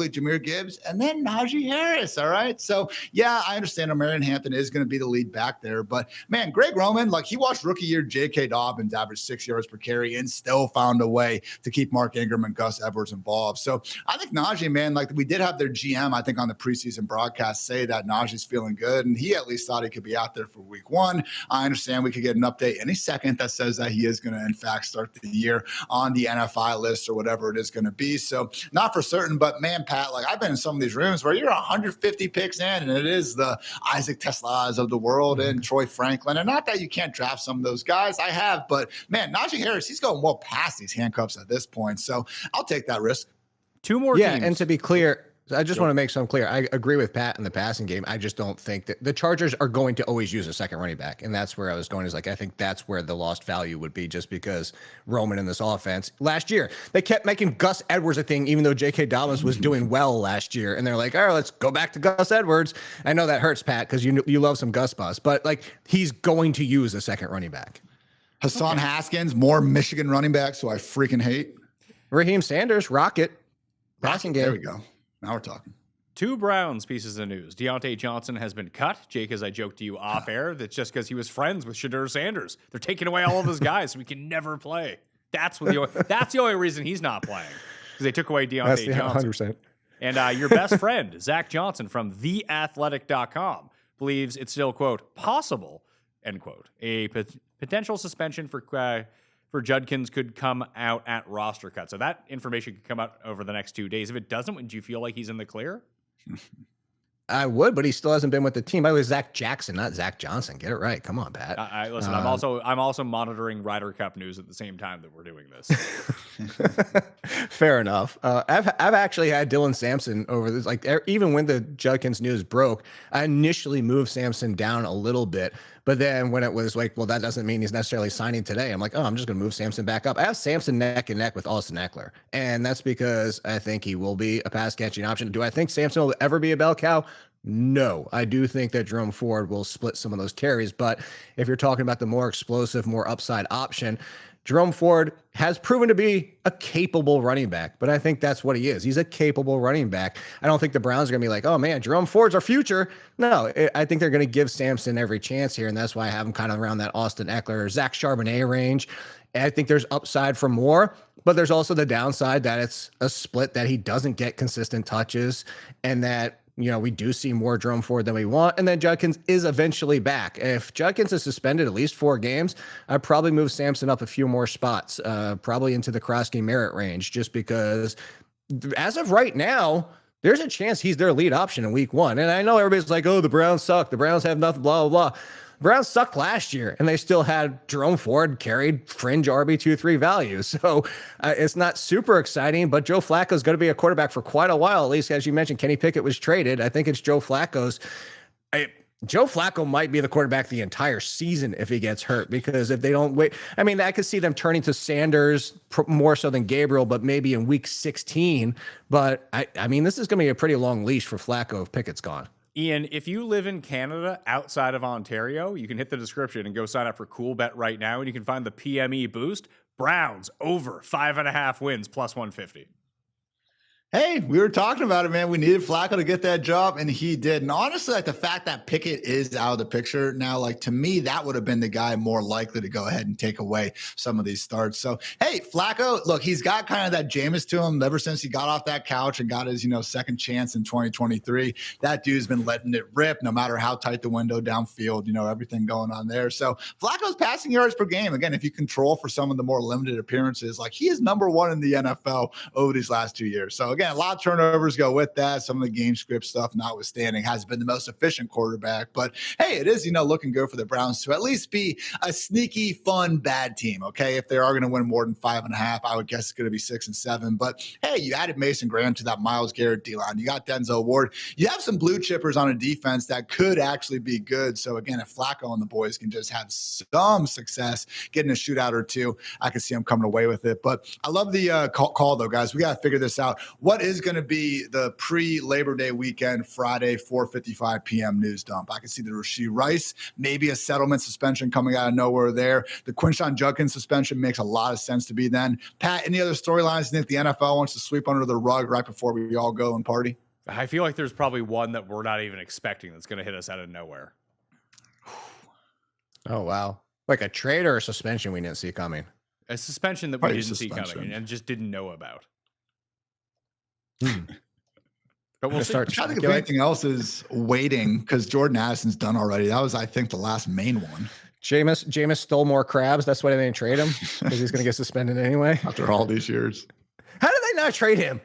Jahmyr Gibbs, and then Najee Harris. All right. So, yeah, I understand Omarion Hampton is going to be the lead back there. But, man, Greg Roman, like he watched rookie year J.K. Dobbins average 6 yards per carry and still found a way to keep Mark Ingram and Gus Edwards involved. So, I think Najee, man, like we did have their GM, I think, on the preseason broadcast say that Najee's feeling good. And he at least thought he could be out there for week 1. I understand we could get an update any second that says that he is going to, in fact, start the year on the NFI list or whatever it is going to be. So, not for certain, but, man, Pat, like I've been in some of these rooms where you're 150 picks in, and it is the Isaac Teslas of the world and Troy Franklin. And not that you can't draft some of those guys, I have, but man, Najee Harris, he's going well past these handcuffs at this point. So I'll take that risk. 2 more Yeah, teams. and to be clear, I just want to make something clear. I agree with Pat in the passing game. I just don't think that the Chargers are going to always use a second running back. And that's where I was going, is like, I think that's where the lost value would be, just because Roman in this offense last year, they kept making Gus Edwards a thing, even though J.K. Dobbins was doing well last year. And they're like, all right, let's go back to Gus Edwards. I know that hurts, Pat, because you love some Gus bus, but like he's going to use a second running back. Hassan Haskins, more Michigan running backs, who I freaking hate. Raheem Sanders, Rocket, passing game. There we go. Now we're talking. 2 Browns pieces of news. Deontay Johnson has been cut. Jake, as I joked to you off air, that's just because he was friends with Shadur Sanders. They're taking away all of his guys so we can never play. That's the only reason he's not playing, because they took away Deontay Johnson. 100%. And your best friend, Zach Johnson from theathletic.com, believes it's still, quote, possible, end quote, a potential suspension for Judkins could come out at roster cut. So that information could come out over the next 2 days. If it doesn't, wouldn't you feel like he's in the clear? I would, but he still hasn't been with the team. By the way, Zach Jackson, not Zach Johnson. Get it right. Come on, Pat. Listen, I'm also monitoring Ryder Cup news at the same time that we're doing this. Fair enough. I've actually had Dylan Sampson over this. Like even when the Judkins news broke, I initially moved Sampson down a little bit, but then when it was like, well, that doesn't mean he's necessarily signing today, I'm like, oh, I'm just going to move Sampson back up. I have Sampson neck and neck with Austin Ekeler, and that's because I think he will be a pass catching option. Do I think Sampson will ever be a bell cow? No, I do think that Jerome Ford will split some of those carries, but if you're talking about the more explosive, more upside option, Jerome Ford has proven to be a capable running back, but I think that's what he is. He's a capable running back. I don't think the Browns are going to be like, oh man, Jerome Ford's our future. No, I think they're going to give Sampson every chance here, and that's why I have him kind of around that Austin Ekeler, Zach Charbonnet range. And I think there's upside for more, but there's also the downside that it's a split, that he doesn't get consistent touches, and that we do see more Jerome Ford than we want. And then Judkins is eventually back. If Judkins is suspended at least 4 games, I'd probably move Sampson up a few more spots, probably into the Croskey-Merritt range, just because as of right now, there's a chance he's their lead option in week 1. And I know everybody's like, oh, the Browns suck. The Browns have nothing, blah, blah, blah. Browns sucked last year, and they still had Jerome Ford carried fringe RB2-3 value. So it's not super exciting, but Joe Flacco's going to be a quarterback for quite a while, at least. As you mentioned, Kenny Pickett was traded. I think it's Joe Flacco's. Joe Flacco might be the quarterback the entire season if he gets hurt, because if they don't wait, I mean, I could see them turning to Sanders more so than Gabriel, but maybe in week 16. But I mean, this is going to be a pretty long leash for Flacco if Pickett's gone. Ian, if you live in Canada outside of Ontario, you can hit the description and go sign up for Cool Bet right now, and you can find the PME boost. Browns over 5.5 wins plus 150. Hey, we were talking about it, man. We needed Flacco to get that job, and he did. And honestly, like the fact that Pickett is out of the picture now, like to me, that would have been the guy more likely to go ahead and take away some of these starts. So, hey, Flacco, look, he's got kind of that Jameis to him ever since he got off that couch and got his, second chance in 2023. That dude's been letting it rip, no matter how tight the window downfield, everything going on there. So, Flacco's passing yards per game. Again, if you control for some of the more limited appearances, like he is number 1 in the NFL over these last 2 years. So, again, again, a lot of turnovers go with that. Some of the game script stuff notwithstanding, has been the most efficient quarterback. But hey, it is, looking good for the Browns to at least be a sneaky, fun, bad team. Okay. If they are going to win more than 5.5, I would guess it's going to be 6 and 7. But hey, you added Mason Graham to that Myles Garrett D-line. You got Denzel Ward. You have some blue chippers on a defense that could actually be good. So again, if Flacco and the boys can just have some success getting a shootout or two, I can see them coming away with it. But I love the call though, guys. We got to figure this out. What is going to be the pre-Labor Day weekend, Friday, 4:55 p.m. news dump? I can see the Rashee Rice, maybe a settlement suspension coming out of nowhere there. The Quinshon Judkins suspension makes a lot of sense to be then. Pat, any other storylines you think the NFL wants to sweep under the rug right before we all go and party? I feel like there's probably one that we're not even expecting that's going to hit us out of nowhere. Oh, wow. Like a trade or a suspension we didn't see coming? A suspension that we didn't see coming and just didn't know about. But we'll start. I think if anything else is waiting because Jordan Addison's done already. That was, I think, the last main one. Jameis stole more crabs. That's why they didn't trade him, because he's going to get suspended anyway. After all these years. How did they not trade him?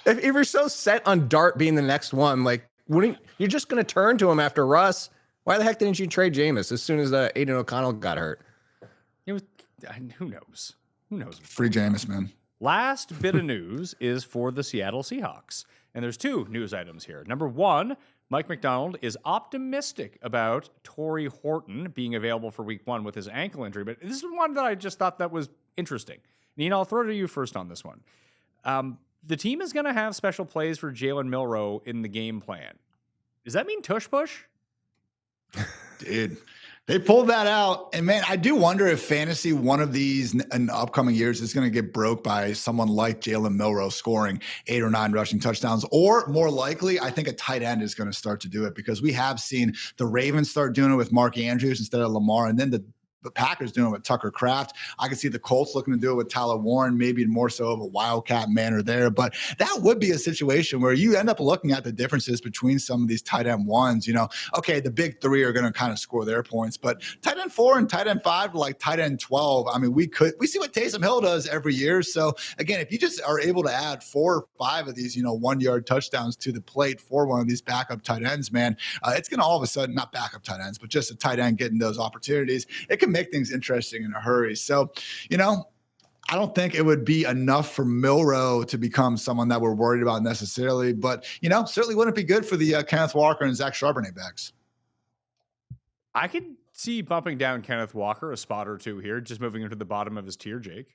If you're so set on Dart being the next one, like, you're just going to turn to him after Russ. Why the heck didn't you trade Jameis as soon as Aiden O'Connell got hurt? It was, who knows? Who knows? Free Jameis, man. Last bit of news is for the Seattle Seahawks. And there's 2 news items here. Number 1, Mike McDonald is optimistic about Torrey Horton being available for week 1 with his ankle injury. But this is one that I just thought that was interesting. Nina, I'll throw it to you first on this one. The team is going to have special plays for Jalen Milroe in the game plan. Does that mean tush push? Dude, they pulled that out. And man, I do wonder if fantasy one of these in the upcoming years is going to get broke by someone like Jalen Milroe scoring 8 or 9 rushing touchdowns, or more likely, I think a tight end is going to start to do it, because we have seen the Ravens start doing it with Mark Andrews instead of Lamar. And then the Packers doing it with Tucker Kraft. I can see the Colts looking to do it with Tyler Warren, maybe more so of a wildcat manner there. But that would be a situation where you end up looking at the differences between some of these tight end ones. Okay, the big 3 are going to kind of score their points, but tight end 4 and tight end 5 to like tight end 12. I mean, we see what Taysom Hill does every year. So again, if you just are able to add 4 or 5 of these, 1-yard touchdowns to the plate for one of these backup tight ends, man, it's going to all of a sudden, not backup tight ends, but just a tight end getting those opportunities. It can make things interesting in a hurry. So, I don't think it would be enough for Milroe to become someone that we're worried about necessarily, but, certainly wouldn't be good for the Kenneth Walker and Zach Charbonnet backs. I could see bumping down Kenneth Walker a spot or 2 here, just moving him to the bottom of his tier, Jake.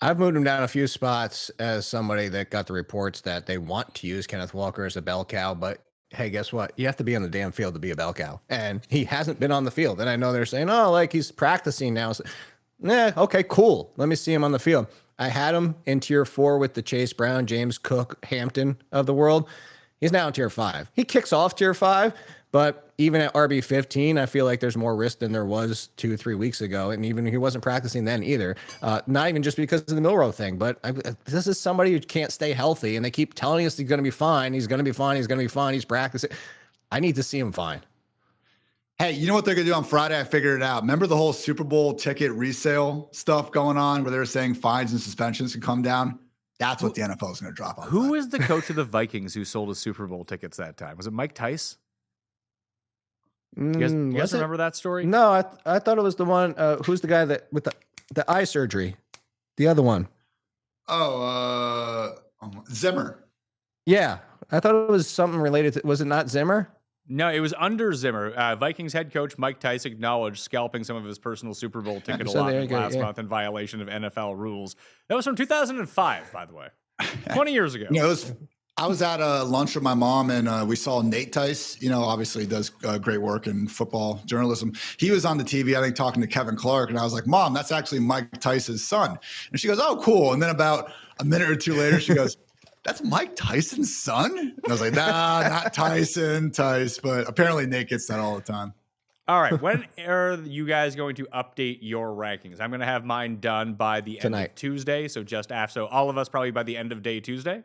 I've moved him down a few spots as somebody that got the reports that they want to use Kenneth Walker as a bell cow, but hey, guess what? You have to be on the damn field to be a bell cow. And he hasn't been on the field. And I know they're saying, oh, like he's practicing now. So, okay, cool. Let me see him on the field. I had him in tier 4 with the Chase Brown, James Cook, Hampton of the world. He's now in tier 5. He kicks off tier 5, but even at RB 15, I feel like there's more risk than there was 2-3 weeks ago. And even he wasn't practicing then either. Not even just because of the Milroe thing, but this is somebody who can't stay healthy. And they keep telling us he's going to be fine. He's going to be fine. He's going to be fine. He's practicing. I need to see him fine. Hey, you know what they're going to do on Friday? I figured it out. Remember the whole Super Bowl ticket resale stuff going on where they're saying fines and suspensions can come down? That's what the NFL is going to drop on. Who is the coach of the Vikings who sold his Super Bowl tickets that time? Was it Mike Tice? You guys remember that story? No, I thought it was the one. Who's the guy that with the eye surgery? The other one. Zimmer. Yeah, I thought it was something related to. Was it not Zimmer? No, it was under Zimmer. Vikings head coach Mike Tice acknowledged scalping some of his personal Super Bowl ticket allotment last month in violation of NFL rules. That was from 2005, by the way. 20 years ago. I was at lunch with my mom, and we saw Nate Tice, obviously does great work in football journalism. He was on the TV, I think, talking to Kevin Clark, and I was like, Mom, that's actually Mike Tice's son. And she goes, oh, cool. And then about a minute or 2 later, she goes, that's Mike Tyson's son? And I was like, nah, not Tice, but apparently Nate gets that all the time. All right. When are you guys going to update your rankings? I'm going to have mine done by the end of Tuesday. So just after, so all of us probably by the end of day Tuesday.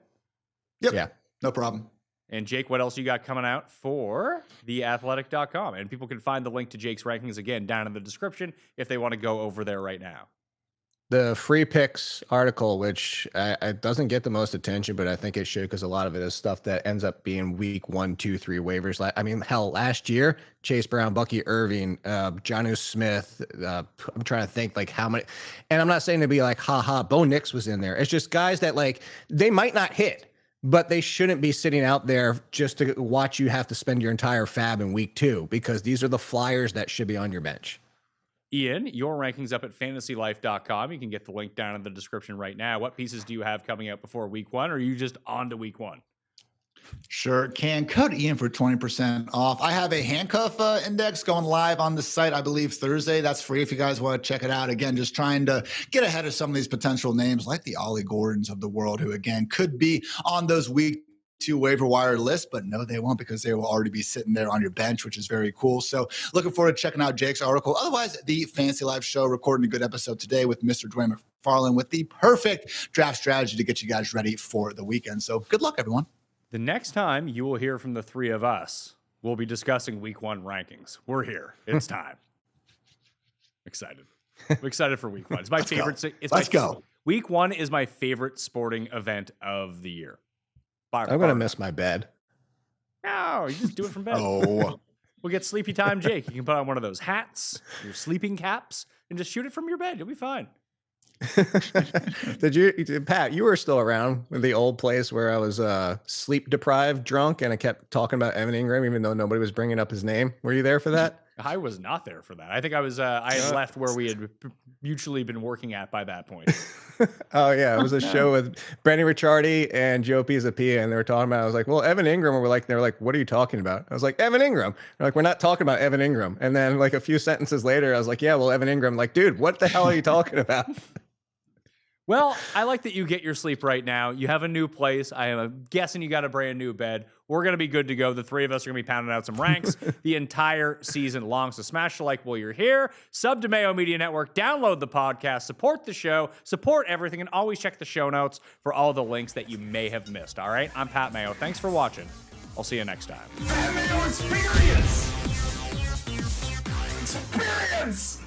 Yep. Yeah. No problem. And Jake, what else you got coming out for theathletic.com? And people can find the link to Jake's rankings again down in the description if they want to go over there right now. The free picks article, which it doesn't get the most attention, but I think it should because a lot of it is stuff that ends up being week 1, 2, 3 waivers. I mean, hell, last year, Chase Brown, Bucky Irving, Jonnu Smith. I'm trying to think like how many, and I'm not saying to be like, haha, Bo Nix was in there. It's just guys that like, they might not hit, but they shouldn't be sitting out there just to watch you have to spend your entire fab in week 2 because these are the flyers that should be on your bench. Ian, your rankings up at fantasylife.com. You can get the link down in the description right now. What pieces do you have coming out before week 1, or are you just on to week 1? Sure can. Code Ian for 20% off. I have a handcuff index going live on the site, I believe Thursday. That's free if you guys want to check it out. Again, just trying to get ahead of some of these potential names like the Ollie Gordons of the world, who again could be on those week 2 waiver wire list, but no, they won't because they will already be sitting there on your bench, which is very cool. So looking forward to checking out Jake's article. Otherwise, the Fantasy Life Show, recording a good episode today with Mr. Dwayne McFarland with the perfect draft strategy to get you guys ready for the weekend. So good luck, everyone. The next time you will hear from the 3 of us, we'll be discussing week 1 rankings. We're here. It's time. Excited. I'm excited for week 1. It's my favorite. Let's go. Week 1 is my favorite sporting event of the year. I'm going to miss my bed. No, you just do it from bed. Oh, We'll get sleepy time, Jake. You can put on one of those hats, your sleeping caps, and just shoot it from your bed. You'll be fine. Pat, you were still around with the old place where I was sleep deprived drunk and I kept talking about Evan Ingram even though nobody was bringing up his name. Were you there for that? I was not there for that. I think I was. I had left where we had mutually been working at by that point. Oh yeah, it was a show with Brandon Ricciardi and Joe Pisapia, and they were talking about. I was like, "Well, Evan Ingram." They were like, "What are you talking about?" I was like, "Evan Ingram." They're like, "We're not talking about Evan Ingram." And then like a few sentences later, I was like, "Yeah, well, Evan Ingram." I'm like, dude, what the hell are you talking about? Well, I like that you get your sleep right now. You have a new place. I am guessing you got a brand new bed. We're going to be good to go. The 3 of us are going to be pounding out some ranks the entire season long. So smash the like while you're here. Sub to Mayo Media Network. Download the podcast. Support the show. Support everything. And always check the show notes for all the links that you may have missed. All right? I'm Pat Mayo. Thanks for watching. I'll see you next time. Mayo experience. Experience.